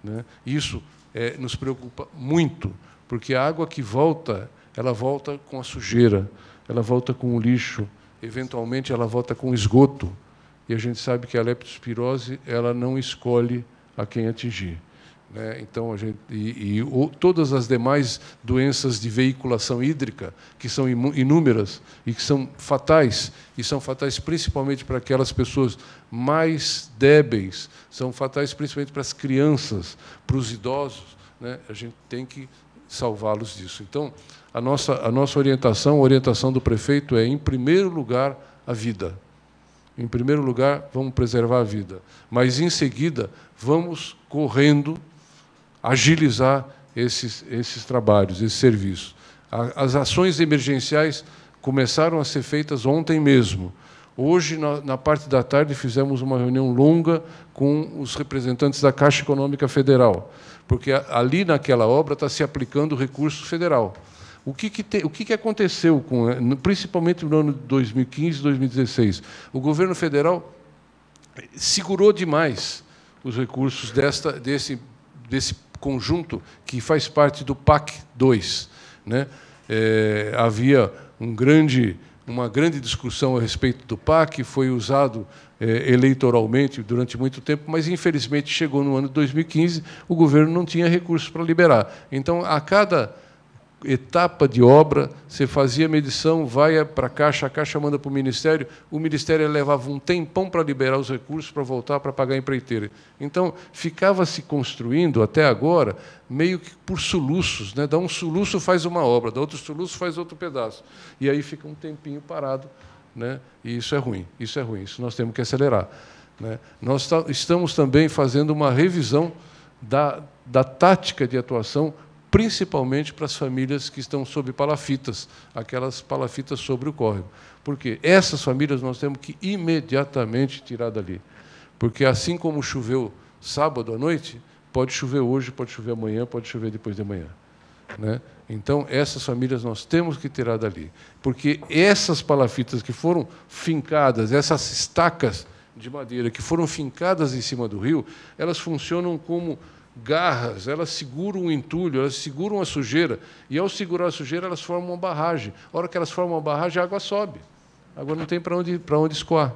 [SPEAKER 3] né? Isso nos preocupa muito, porque a água que volta, ela volta com a sujeira, ela volta com o lixo, eventualmente ela volta com o esgoto. E a gente sabe que a leptospirose ela não escolhe a quem atingir, né? Então, todas as demais doenças de veiculação hídrica, que são inúmeras e que são fatais principalmente para aquelas pessoas mais débeis, são fatais principalmente para as crianças, para os idosos, né? A gente tem que salvá-los disso. Então, a nossa orientação, a orientação do prefeito é, em primeiro lugar, a vida. Em primeiro lugar, vamos preservar a vida. Mas, em seguida, vamos, correndo, agilizar esses trabalhos, esses serviços. As ações emergenciais começaram a ser feitas ontem mesmo. Hoje, na parte da tarde, fizemos uma reunião longa com os representantes da Caixa Econômica Federal, porque ali, naquela obra, está se aplicando o recurso federal. O que aconteceu, principalmente no ano de 2015 e 2016? O governo federal segurou demais os recursos desse conjunto que faz parte do PAC 2, né? Havia uma grande discussão a respeito do PAC, foi usado eleitoralmente durante muito tempo, mas, infelizmente, chegou no ano de 2015, o governo não tinha recursos para liberar. Então, a cada etapa de obra, você fazia a medição, vai para a Caixa manda para o Ministério levava um tempão para liberar os recursos para voltar para pagar a empreiteira. Então, ficava se construindo, até agora, meio que por soluços, né? Dá um soluço, faz uma obra, dá outro soluço, faz outro pedaço. E aí fica um tempinho parado, né? E isso é ruim, isso nós temos que acelerar. né? Nós estamos também fazendo uma revisão da tática de atuação, principalmente para as famílias que estão sob palafitas, aquelas palafitas sobre o córrego. Porque essas famílias nós temos que imediatamente tirar dali. Porque, assim como choveu sábado à noite, pode chover hoje, pode chover amanhã, pode chover depois de amanhã, né? Então, essas famílias nós temos que tirar dali. Porque essas palafitas que foram fincadas, essas estacas de madeira que foram fincadas em cima do rio, elas funcionam como garras, elas seguram o entulho, elas seguram a sujeira, e, ao segurar a sujeira, elas formam uma barragem. A hora que elas formam uma barragem, a água sobe. A água não tem para onde escoar,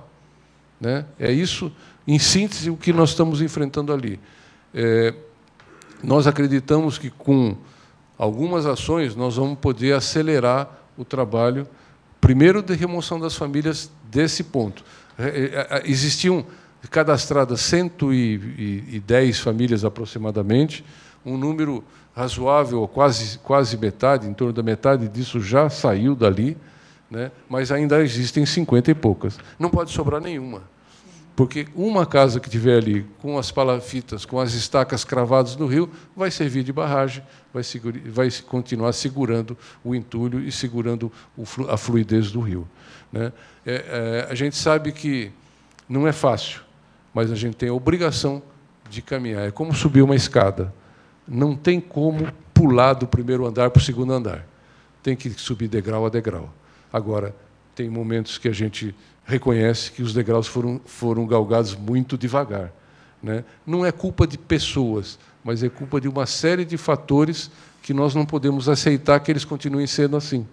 [SPEAKER 3] né? É isso, em síntese, o que nós estamos enfrentando ali. Nós acreditamos que, com algumas ações, nós vamos poder acelerar o trabalho, primeiro, de remoção das famílias desse ponto. Existiam cadastradas 110 famílias aproximadamente, um número razoável, quase metade, em torno da metade disso já saiu dali, né? Mas ainda existem 50 e poucas. Não pode sobrar nenhuma, porque uma casa que tiver ali com as palafitas, com as estacas cravadas no rio, vai servir de barragem, vai continuar segurando o entulho e segurando a fluidez do rio, né? A gente sabe que não é fácil, mas a gente tem a obrigação de caminhar. É como subir uma escada. Não tem como pular do primeiro andar para o segundo andar. Tem que subir degrau a degrau. Agora, tem momentos que a gente reconhece que os degraus foram galgados muito devagar, né? Não é culpa de pessoas, mas é culpa de uma série de fatores que nós não podemos aceitar que eles continuem sendo assim,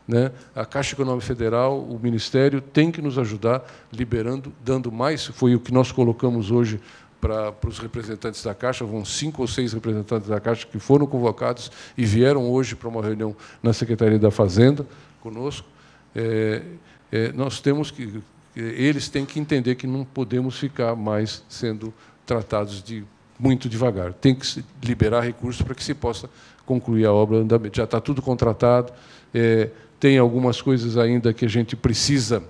[SPEAKER 3] né? A Caixa Econômica Federal, o Ministério, tem que nos ajudar, liberando, dando mais. Foi o que nós colocamos hoje para os representantes da Caixa. Vão 5 ou 6 representantes da Caixa que foram convocados e vieram hoje para uma reunião na Secretaria da Fazenda conosco. Nós temos que... Eles têm que entender que não podemos ficar mais sendo tratados muito devagar. Tem que se liberar recursos para que se possa concluir a obra andamento. Já está tudo contratado. Tem algumas coisas ainda que a gente precisa.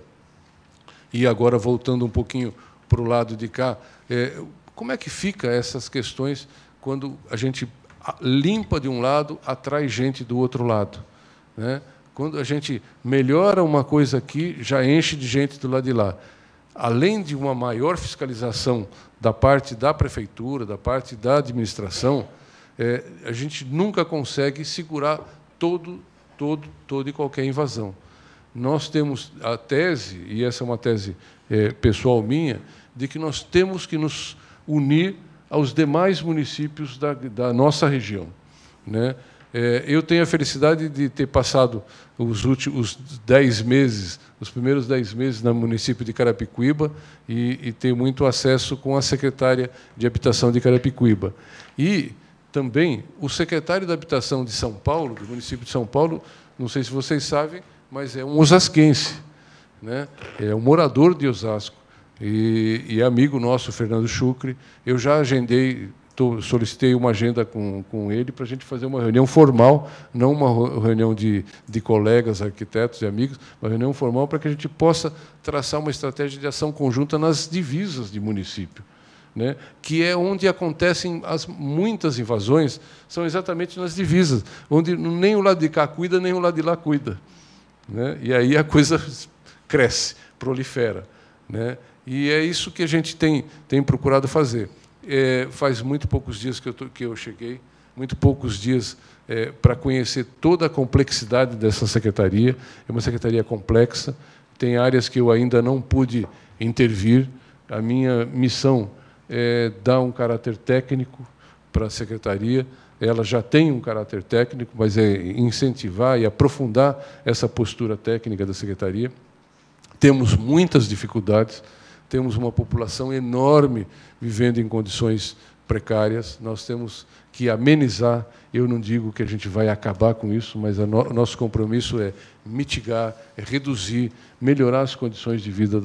[SPEAKER 3] E agora, voltando um pouquinho para o lado de cá, como é que fica essas questões quando a gente limpa de um lado, atrai gente do outro lado, né? Quando a gente melhora uma coisa aqui, já enche de gente do lado de lá. Além de uma maior fiscalização da parte da prefeitura, da parte da administração, a gente nunca consegue segurar toda e qualquer invasão. Nós temos a tese, e essa é uma tese pessoal minha, de que nós temos que nos unir aos demais municípios da nossa região, né? Eu tenho a felicidade de ter passado os 10 meses, os primeiros 10 meses no município de Carapicuíba e ter muito acesso com a secretária de Habitação de Carapicuíba. E também o secretário da Habitação de São Paulo, do município de São Paulo, não sei se vocês sabem, mas é um osasquense, né? É um morador de Osasco e é amigo nosso, Fernando Chucre. Eu já agendei, solicitei uma agenda com ele para a gente fazer uma reunião formal, não uma reunião de colegas, arquitetos e amigos, uma reunião formal para que a gente possa traçar uma estratégia de ação conjunta nas divisas de município, né? Que é onde acontecem muitas invasões, são exatamente nas divisas, onde nem o lado de cá cuida, nem o lado de lá cuida, né? E aí a coisa cresce, prolifera, né? E é isso que a gente tem procurado fazer. Faz muito poucos dias que eu cheguei, muito poucos dias para conhecer toda a complexidade dessa secretaria. É uma secretaria complexa, tem áreas que eu ainda não pude intervir. A minha missão é dar um caráter técnico para a secretaria. Ela já tem um caráter técnico, mas é incentivar e aprofundar essa postura técnica da secretaria. Temos muitas dificuldades, temos uma população enorme vivendo em condições precárias, nós temos que amenizar. Eu não digo que a gente vai acabar com isso, mas o nosso compromisso é mitigar, é reduzir, melhorar as condições de vida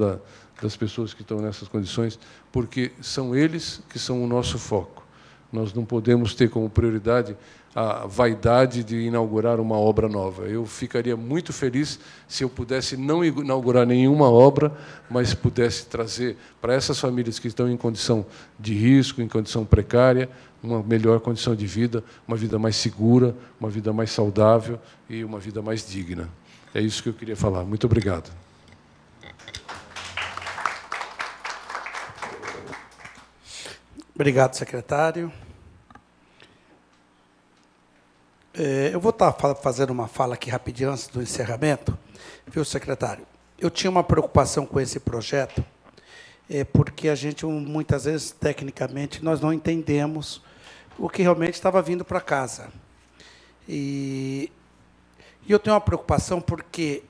[SPEAKER 3] das pessoas que estão nessas condições, porque são eles que são o nosso foco, Nós não podemos ter como prioridade a vaidade de inaugurar uma obra nova. Eu ficaria muito feliz se eu pudesse não inaugurar nenhuma obra, mas pudesse trazer para essas famílias que estão em condição de risco, em condição precária, uma melhor condição de vida, uma vida mais segura, uma vida mais saudável e uma vida mais digna. É isso que eu queria falar. Muito obrigado.
[SPEAKER 1] Obrigado, secretário. Eu vou estar fazendo uma fala aqui rapidinho antes do encerramento. Viu, secretário? Eu tinha uma preocupação com esse projeto, porque a gente, muitas vezes, tecnicamente, nós não entendemos o que realmente estava vindo para casa. E eu tenho uma preocupação porque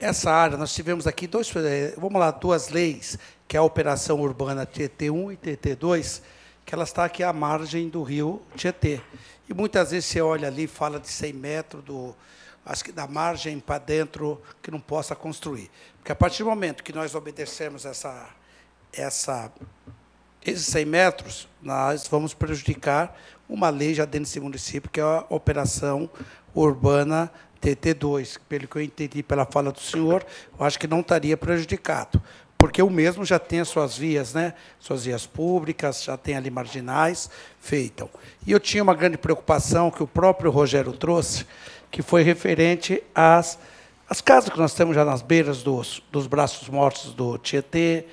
[SPEAKER 1] essa área, nós tivemos aqui duas leis, que é a Operação Urbana TT1 e TT2, que ela está aqui à margem do rio Tietê. E muitas vezes você olha ali e fala de 100 metros acho que da margem para dentro que não possa construir. Porque a partir do momento que nós obedecermos esses 100 metros, nós vamos prejudicar uma lei já dentro desse município, que é a Operação Urbana TT2. Pelo que eu entendi pela fala do senhor, eu acho que não estaria prejudicado, porque o mesmo já tem as suas vias, né? Suas vias públicas, já tem ali marginais feitas. E eu tinha uma grande preocupação que o próprio Rogério trouxe, que foi referente às casas que nós temos já nas beiras dos braços mortos do Tietê,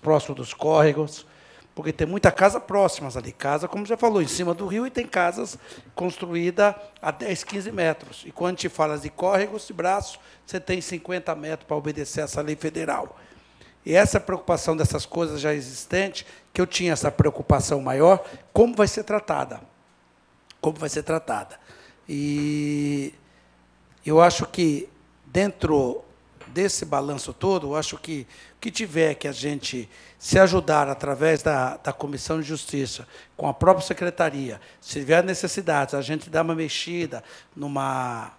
[SPEAKER 1] próximo dos córregos, porque tem muita casa próximas ali, casa, como já falou, em cima do rio, e tem casas construídas a 10, 15 metros. E quando a gente fala de córregos e braços, você tem 50 metros para obedecer essa lei federal. E essa preocupação dessas coisas já existentes, que eu tinha essa preocupação maior, como vai ser tratada? Como vai ser tratada? E eu acho que, dentro desse balanço todo, eu acho que o que tiver que a gente se ajudar através da Comissão de Justiça, com a própria Secretaria, se tiver necessidade, a gente dá uma mexida numa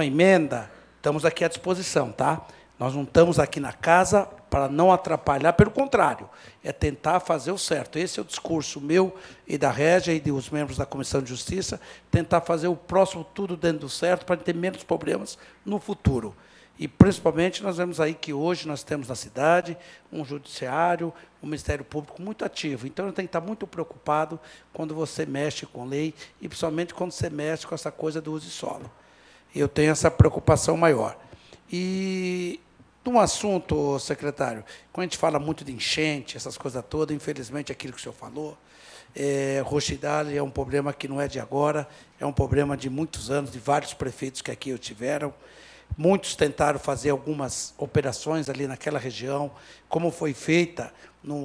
[SPEAKER 1] emenda, estamos aqui à disposição, tá? Nós não estamos aqui na casa para não atrapalhar, pelo contrário, é tentar fazer o certo. Esse é o discurso meu e da Régia e dos membros da Comissão de Justiça, tentar fazer o próximo tudo dentro do certo para ter menos problemas no futuro. E, principalmente, nós vemos aí que hoje nós temos na cidade um judiciário, um Ministério Público muito ativo. Então, eu tenho que estar muito preocupado quando você mexe com lei e, principalmente, quando você mexe com essa coisa do uso de solo. Eu tenho essa preocupação maior. E um assunto, secretário, quando a gente fala muito de enchente, essas coisas todas, infelizmente, aquilo que o senhor falou, rochidale é um problema que não é de agora, é um problema de muitos anos, de vários prefeitos que aqui tiveram. Muitos tentaram fazer algumas operações ali naquela região, como foi feita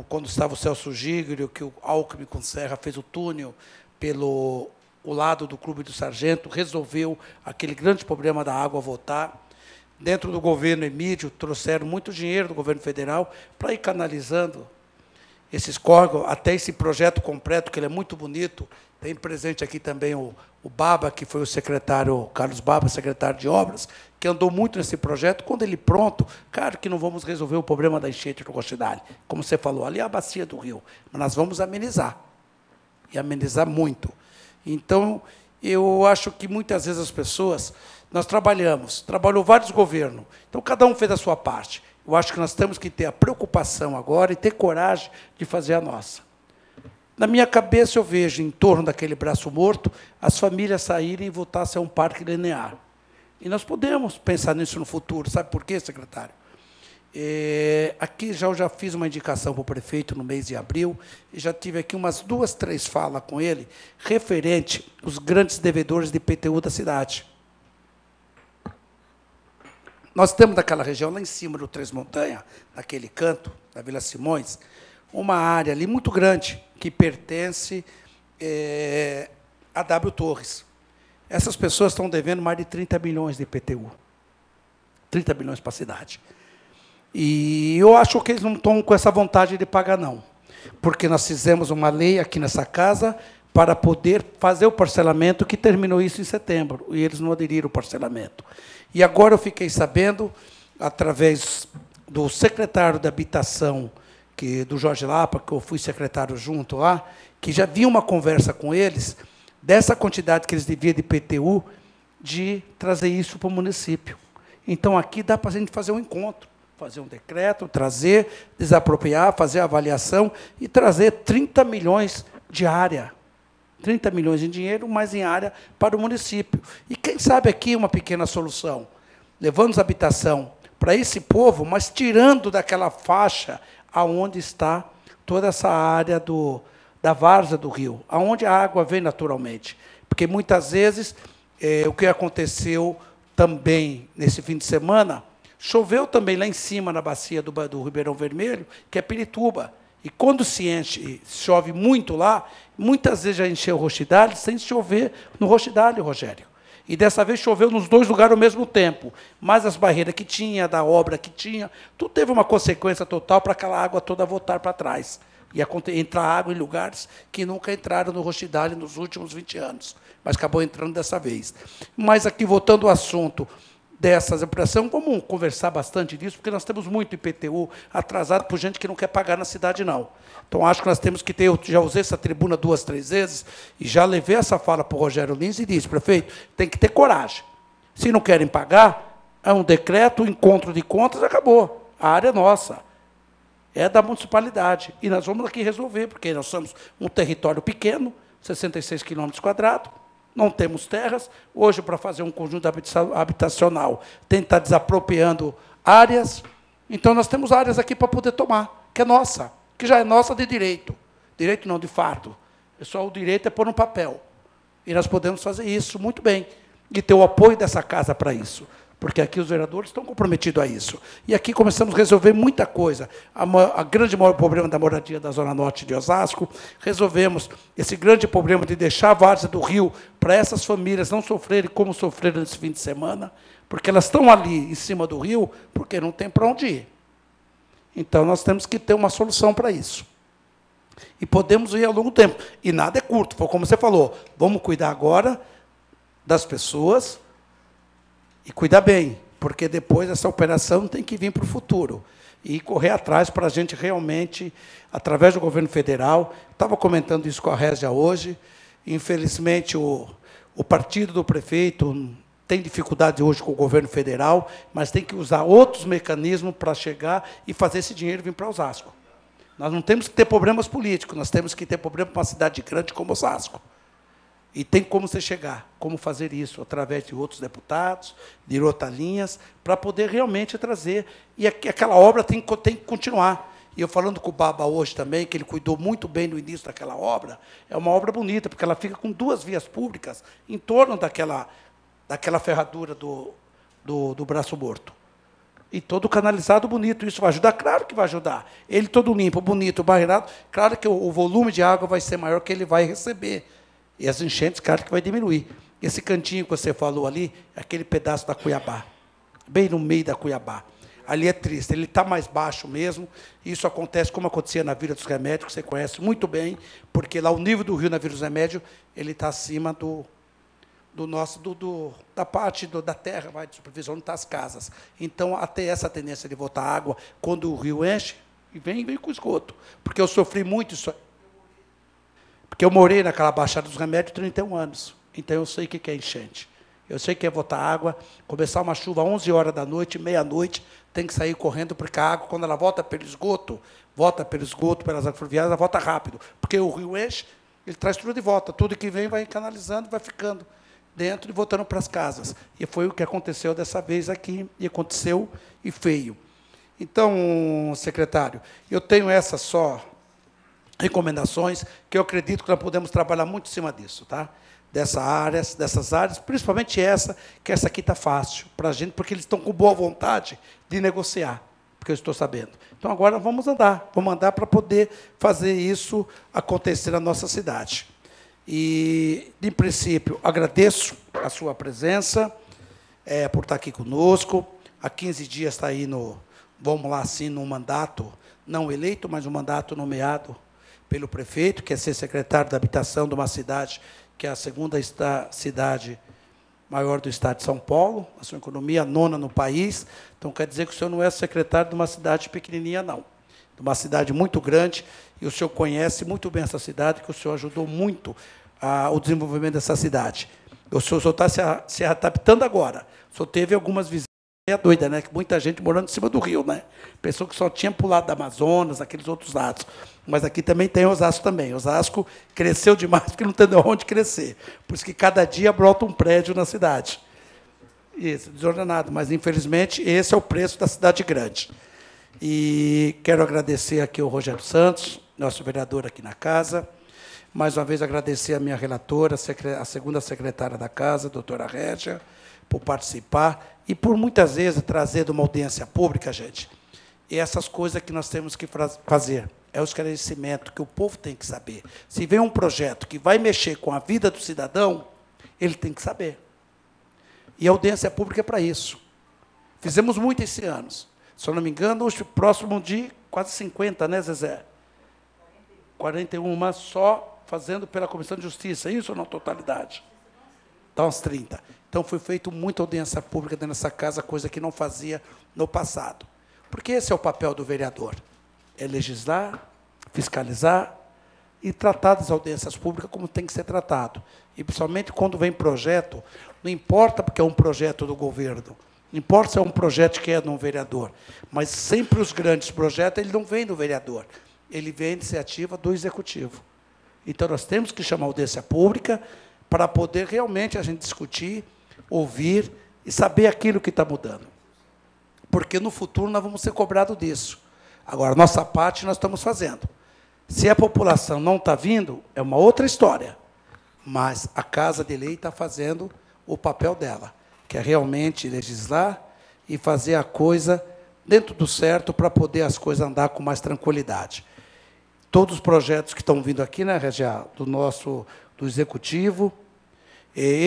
[SPEAKER 1] quando estava o Celso Gíglio, que o Alckmin com Serra fez o túnel pelo lado do Clube do Sargento, resolveu aquele grande problema da água voltar. Dentro do governo Emílio, trouxeram muito dinheiro do governo federal para ir canalizando esses córregos, até esse projeto completo, que ele é muito bonito. Tem presente aqui também o Baba, que foi o secretário, Carlos Baba, secretário de Obras, que andou muito nesse projeto. Quando ele pronto, claro que não vamos resolver o problema da enchente do Rochidale, como você falou, ali é a bacia do rio, mas nós vamos amenizar, e amenizar muito. Então, eu acho que muitas vezes as pessoas, nós trabalhou vários governos, então cada um fez a sua parte. Eu acho que nós temos que ter a preocupação agora e ter coragem de fazer a nossa. Na minha cabeça, eu vejo, em torno daquele braço morto, as famílias saírem e voltassem a um parque linear. E nós podemos pensar nisso no futuro. Sabe por quê, secretário? Aqui eu já fiz uma indicação para o prefeito no mês de abril, e já tive aqui umas 2, 3 falas com ele, referente aos grandes devedores de IPTU da cidade. Nós temos naquela região, lá em cima do Três Montanhas, naquele canto, da Vila Simões, uma área ali muito grande, que pertence a W Torres. Essas pessoas estão devendo mais de 30 milhões de IPTU. 30 milhões para a cidade. E eu acho que eles não estão com essa vontade de pagar, não. Porque nós fizemos uma lei aqui nessa casa para poder fazer o parcelamento, que terminou isso em setembro, e eles não aderiram ao parcelamento. E agora eu fiquei sabendo, através do secretário da Habitação, que do Jorge Lapa, que eu fui secretário junto lá, que já havia uma conversa com eles, dessa quantidade que eles deviam de IPTU, de trazer isso para o município. Então, aqui dá para a gente fazer um encontro, fazer um decreto, trazer, desapropriar, fazer a avaliação e trazer 30 milhões de área. 30 milhões em dinheiro, mas em área para o município. E quem sabe aqui uma pequena solução, levando a habitação para esse povo, mas tirando daquela faixa aonde está toda essa área da várzea do rio, aonde a água vem naturalmente. Porque, muitas vezes, o que aconteceu também nesse fim de semana, choveu também lá em cima, na bacia do Ribeirão Vermelho, que é Pirituba. E quando se enche, chove muito lá, muitas vezes já encheu o Roxidale, sem chover no Roxidale, Rogério. E dessa vez choveu nos dois lugares ao mesmo tempo. Mas as barreiras que tinha, da obra que tinha, tudo teve uma consequência total para aquela água toda voltar para trás. E entrar água em lugares que nunca entraram no Roxidale nos últimos 20 anos. Mas acabou entrando dessa vez. Mas aqui, voltando ao assunto dessas operações, vamos conversar bastante disso, porque nós temos muito IPTU atrasado por gente que não quer pagar na cidade, não. Então, acho que nós temos que ter, eu já usei essa tribuna 2, 3 vezes, e já levei essa fala para o Rogério Lins e disse, prefeito, tem que ter coragem. Se não querem pagar, é um decreto, um encontro de contas, acabou. A área é nossa, é da municipalidade. E nós vamos aqui resolver, porque nós somos um território pequeno, 66 quilômetros quadrados, não temos terras. Hoje, para fazer um conjunto habitacional, tem que estar desapropriando áreas. Então, nós temos áreas aqui para poder tomar, que é nossa, que já é nossa de direito. Direito não, de fato. Só o direito é pôr no papel. E nós podemos fazer isso muito bem. E ter o apoio dessa casa para isso. Porque aqui os vereadores estão comprometidos a isso. E aqui começamos a resolver muita coisa. A grande maior problema da moradia da Zona Norte de Osasco, resolvemos esse grande problema de deixar a várzea do rio para essas famílias não sofrerem como sofreram nesse fim de semana, porque elas estão ali em cima do rio, porque não tem para onde ir. Então, nós temos que ter uma solução para isso. E podemos ir ao longo do tempo. E nada é curto, foi como você falou, vamos cuidar agora das pessoas, e cuidar bem, porque depois essa operação tem que vir para o futuro. E correr atrás para a gente realmente, através do governo federal, estava comentando isso com a Régia hoje, infelizmente o partido do prefeito tem dificuldade hoje com o governo federal, mas tem que usar outros mecanismos para chegar e fazer esse dinheiro vir para Osasco. Nós não temos que ter problemas políticos, nós temos que ter problema para uma cidade grande como Osasco. E tem como você chegar, como fazer isso, através de outros deputados, de outras linhas, para poder realmente trazer. E aquela obra tem que continuar. E eu falando com o Baba hoje também, que ele cuidou muito bem no início daquela obra, é uma obra bonita, porque ela fica com 2 vias públicas em torno daquela ferradura do braço morto. E todo canalizado bonito. Isso vai ajudar? Claro que vai ajudar. Ele todo limpo, bonito, barreirado, claro que o volume de água vai ser maior que ele vai receber. E as enchentes, claro que vai diminuir. Esse cantinho que você falou ali, é aquele pedaço da Cuiabá, bem no meio da Cuiabá. Ali é triste, ele está mais baixo mesmo. Isso acontece como acontecia na Vila dos Remédios, que você conhece muito bem, porque lá o nível do rio na Vila dos Remédios ele está acima da parte da terra, de supervisão, onde estão as casas. Então, até essa tendência de voltar água, quando o rio enche, e vem com esgoto. Porque eu sofri muito isso. Porque eu morei naquela Baixada dos Remédios 31 anos. Então, eu sei o que é enchente. Eu sei que é botar água, começar uma chuva às 11 horas da noite, meia-noite, tem que sair correndo, porque a água, quando ela volta pelo esgoto, pelas águas fluviais, ela volta rápido. Porque o rio enche, ele traz tudo de volta. Tudo que vem vai canalizando, vai ficando dentro e voltando para as casas. E foi o que aconteceu dessa vez aqui, e aconteceu e feio. Então, secretário, eu tenho essas só recomendações, que eu acredito que nós podemos trabalhar muito em cima disso, tá? Dessas áreas, principalmente essa, que essa aqui está fácil para a gente, porque eles estão com boa vontade de negociar, porque eu estou sabendo. Então, agora vamos andar para poder fazer isso acontecer na nossa cidade. E, de princípio, agradeço a sua presença, por estar aqui conosco. Há 15 dias está aí vamos lá, assim, num mandato não eleito, mas um mandato nomeado pelo prefeito, que é ser secretário da habitação de uma cidade que é a segunda cidade maior do estado de São Paulo, a sua economia, a 9ª no país. Então, quer dizer que o senhor não é secretário de uma cidade pequenininha, não. de uma cidade muito grande, e o senhor conhece muito bem essa cidade, que o senhor ajudou muito o desenvolvimento dessa cidade. O senhor está se adaptando agora. O senhor teve algumas visitas, é doida, né? Que muita gente morando em cima do rio, né? Pensou que só tinha pulado da Amazonas, aqueles outros lados. Mas aqui também tem Osasco também. Osasco cresceu demais porque não tem onde crescer. Por isso que cada dia brota um prédio na cidade. Isso, desordenado. Mas, infelizmente, esse é o preço da cidade grande. E quero agradecer aqui ao Rogério Santos, nosso vereador aqui na casa. Mais uma vez, agradecer a minha relatora, a segunda secretária da casa, a doutora Régia, por participar e por, muitas vezes, trazer de uma audiência pública, gente, e essas coisas que nós temos que fazer. É o esclarecimento que o povo tem que saber. Se vem um projeto que vai mexer com a vida do cidadão, ele tem que saber. E a audiência pública é para isso. Fizemos muito esse ano. Se eu não me engano, o próximo de quase 50, né, Zezé? 41, mas só fazendo pela Comissão de Justiça, isso ou não, totalidade? Dá uns 30. Então, foi feita muita audiência pública dentro dessa casa, coisa que não fazia no passado. Porque esse é o papel do vereador, é legislar, fiscalizar e tratar das audiências públicas como tem que ser tratado. E, principalmente, quando vem projeto, não importa porque é um projeto do governo, não importa se é um projeto que é de um vereador, mas sempre os grandes projetos, ele não vem do vereador, ele vem da iniciativa do executivo. Então, nós temos que chamar a audiência pública para poder realmente a gente discutir, ouvir e saber aquilo que está mudando. Porque, no futuro, nós vamos ser cobrados disso. Agora, nossa parte nós estamos fazendo. Se a população não está vindo, é uma outra história. Mas a Casa de Lei está fazendo o papel dela, que é realmente legislar e fazer a coisa dentro do certo para poder as coisas andar com mais tranquilidade. Todos os projetos que estão vindo aqui, né, Regia, do Executivo,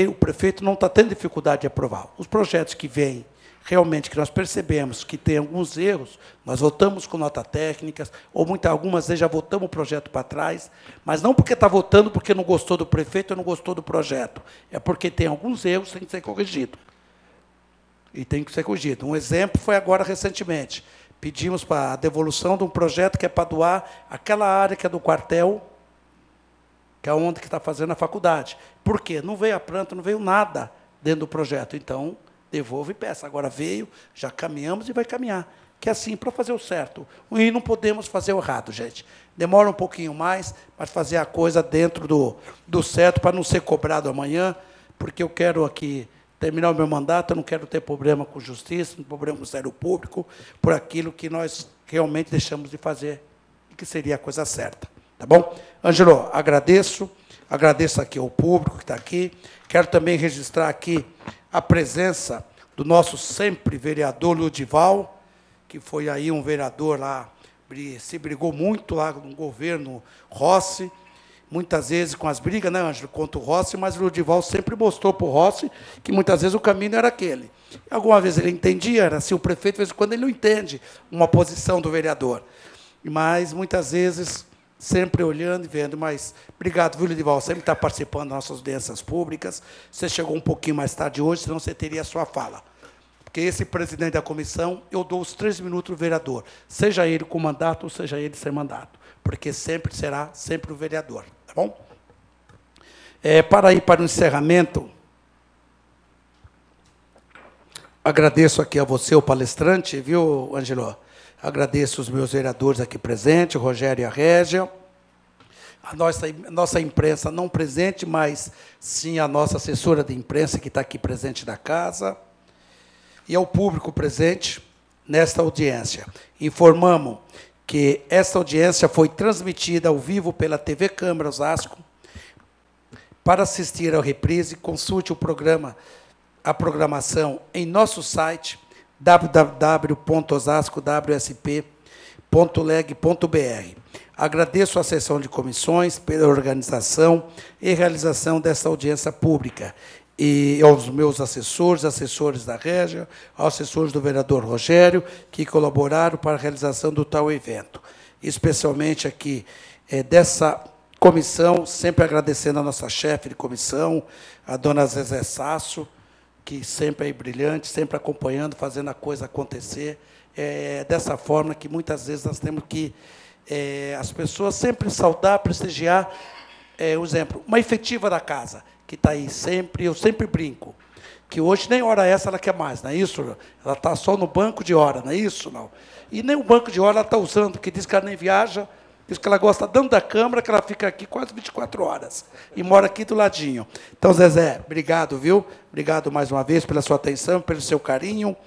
[SPEAKER 1] o prefeito não está tendo dificuldade de aprovar. Os projetos que vêm, realmente, que nós percebemos que tem alguns erros, nós votamos com nota técnicas, ou algumas vezes já votamos o projeto para trás, mas não porque está votando porque não gostou do prefeito ou não gostou do projeto, é porque tem alguns erros que têm que ser corrigidos. E tem que ser corrigido. Um exemplo foi agora, recentemente. Pedimos para a devolução de um projeto que é para doar aquela área que é do quartel, que é onde está fazendo a faculdade. Por quê? Não veio a planta, não veio nada dentro do projeto. Então, devolve e peça. Agora veio, já caminhamos e vai caminhar. Que é assim, para fazer o certo. E não podemos fazer o errado, gente. Demora um pouquinho mais, mas fazer a coisa dentro do certo, para não ser cobrado amanhã, porque eu quero aqui terminar o meu mandato, eu não quero ter problema com justiça, problema com o Ministério Público, por aquilo que nós realmente deixamos de fazer, que seria a coisa certa. Tá bom? Ângelo, agradeço aqui ao público que está aqui. Quero também registrar aqui a presença do nosso sempre vereador Ludival, que foi aí um vereador lá, se brigou muito lá no governo Rossi, muitas vezes com as brigas, né, Ângelo, contra o Rossi, mas o Ludival sempre mostrou para o Rossi que muitas vezes o caminho era aquele. Alguma vez ele entendia, era assim, o prefeito, de vez em quando, ele não entende uma posição do vereador. Mas, muitas vezes, sempre olhando e vendo. Mas, obrigado, viu, Ludival, sempre está participando das nossas audiências públicas. Você chegou um pouquinho mais tarde hoje, senão você teria a sua fala. Porque esse presidente da comissão, eu dou os 3 minutos do vereador, seja ele com mandato ou seja ele sem mandato, porque sempre será sempre o vereador. Tá bom? Para ir para o encerramento, agradeço aqui a você, o palestrante, viu, Ângelo? Agradeço os meus vereadores aqui presentes, o Rogério e a Régia, a nossa imprensa não presente, mas sim a nossa assessora de imprensa, que está aqui presente na casa, e ao público presente nesta audiência. Informamos que esta audiência foi transmitida ao vivo pela TV Câmara Osasco. Para assistir à reprise, consulte a programação em nosso site, www.osascowsp.leg.br. Agradeço à sessão de comissões pela organização e realização desta audiência pública, e aos meus assessores da Régia, aos assessores do vereador Rogério, que colaboraram para a realização do tal evento. Especialmente aqui, dessa comissão, sempre agradecendo a nossa chefe de comissão, a dona Zezé Sasso, que sempre é brilhante, sempre acompanhando, fazendo a coisa acontecer. É dessa forma que, muitas vezes, nós temos que as pessoas sempre saudar, prestigiar. Um exemplo, uma efetiva da casa, que está aí sempre, eu sempre brinco, que hoje nem hora essa ela quer mais, não é isso? Ela está só no banco de hora, não é isso? Não. E nem o banco de hora ela está usando, porque diz que ela nem viaja, diz que ela gosta tanto da Câmara que ela fica aqui quase 24 horas, e mora aqui do ladinho. Então, Zezé, obrigado, viu? Obrigado mais uma vez pela sua atenção, pelo seu carinho,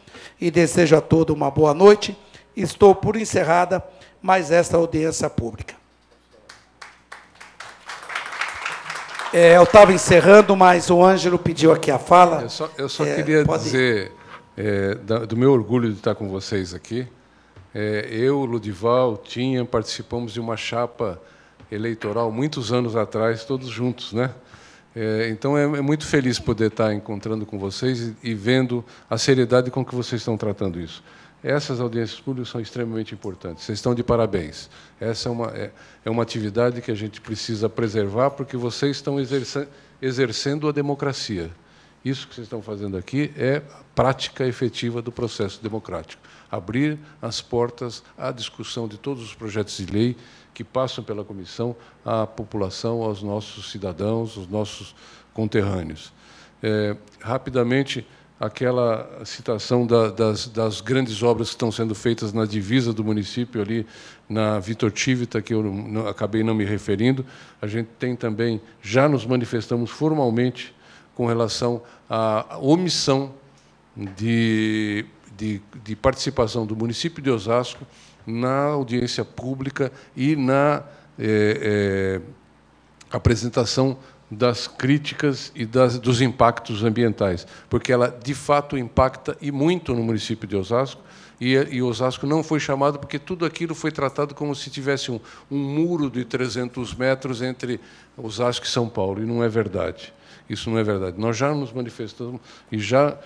[SPEAKER 1] e desejo a todos uma boa noite. Estou por encerrada mais esta audiência pública. Eu estava encerrando, mas o Ângelo pediu aqui a fala.
[SPEAKER 3] Eu só queria dizer do meu orgulho de estar com vocês aqui. Eu, Ludival, Tinha, participamos de uma chapa eleitoral muitos anos atrás, todos juntos, né? Então, é muito feliz poder estar encontrando com vocês e vendo a seriedade com que vocês estão tratando isso. Essas audiências públicas são extremamente importantes. Vocês estão de parabéns. Essa é uma atividade que a gente precisa preservar, porque vocês estão exercendo a democracia. Isso que vocês estão fazendo aqui é prática efetiva do processo democrático. Abrir as portas à discussão de todos os projetos de lei que passam pela comissão à população, aos nossos cidadãos, aos nossos conterrâneos. Rapidamente, aquela citação das grandes obras que estão sendo feitas na divisa do município, ali na Vitor Tivita, que eu acabei não me referindo. A gente tem também, já nos manifestamos formalmente com relação à omissão de participação do município de Osasco na audiência pública e na apresentação das críticas e dos impactos ambientais, porque ela, de fato, impacta e muito no município de Osasco, e Osasco não foi chamado porque tudo aquilo foi tratado como se tivesse um muro de 300 metros entre Osasco e São Paulo, e não é verdade. Isso não é verdade. Nós já nos manifestamos, e já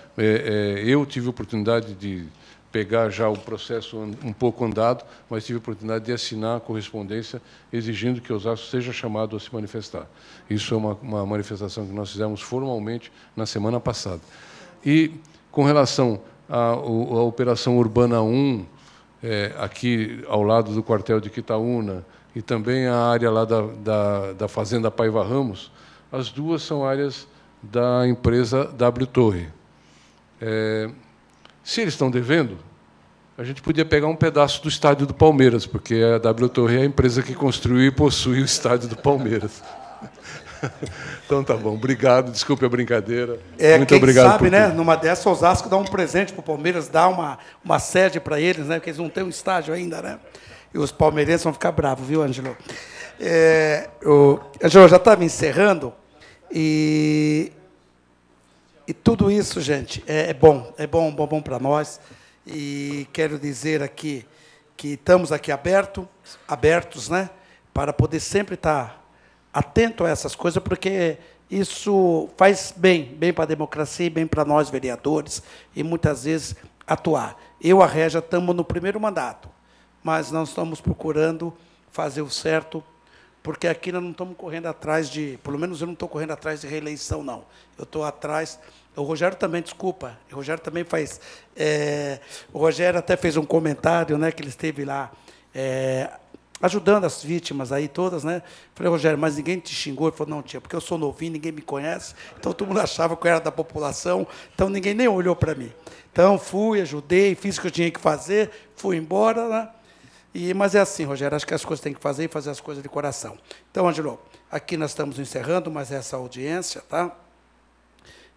[SPEAKER 3] eu tive a oportunidade de pegar já o processo um pouco andado, mas tive a oportunidade de assinar a correspondência exigindo que Osasco seja chamado a se manifestar. Isso é uma manifestação que nós fizemos formalmente na semana passada. E, com relação à Operação Urbana 1, aqui ao lado do quartel de Quitaúna, e também a área lá da Fazenda Paiva Ramos, as duas são áreas da empresa W Torre. Se eles estão devendo, a gente podia pegar um pedaço do estádio do Palmeiras, porque a W Torre é a empresa que construiu e possui o estádio do Palmeiras. Então, tá bom. Obrigado. Desculpe a brincadeira. Muito obrigado.
[SPEAKER 1] Quem sabe, né? Numa dessa, Osasco dá um presente para o Palmeiras, dá uma sede para eles, né? Porque eles não têm um estádio ainda, né? E os palmeirenses vão ficar bravos, viu, Ângelo? Ângelo, já estava encerrando, e tudo isso, gente, é bom para nós. E quero dizer aqui que estamos aqui abertos, né, para poder sempre estar atento a essas coisas, porque isso faz bem para a democracia e bem para nós, vereadores, e muitas vezes atuar. Eu e a Régia estamos no primeiro mandato, mas nós estamos procurando fazer o certo, porque aqui nós não estamos correndo atrás pelo menos eu não estou correndo atrás de reeleição, não. Eu estou atrás. O Rogério também, desculpa, o Rogério também faz. O Rogério até fez um comentário, né, que ele esteve lá ajudando as vítimas aí todas, né? Falei, Rogério, mas ninguém te xingou? Ele falou, não, tia, porque eu sou novinho, ninguém me conhece, então todo mundo achava que eu era da população, então ninguém nem olhou para mim. Então fui, ajudei, fiz o que eu tinha que fazer, fui embora, né? Mas é assim, Rogério, acho que as coisas tem que fazer e fazer as coisas de coração. Então, Ângelo, aqui nós estamos encerrando mais essa audiência, tá?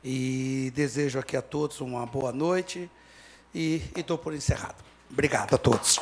[SPEAKER 1] E desejo aqui a todos uma boa noite e estou por encerrado. Obrigado a todos.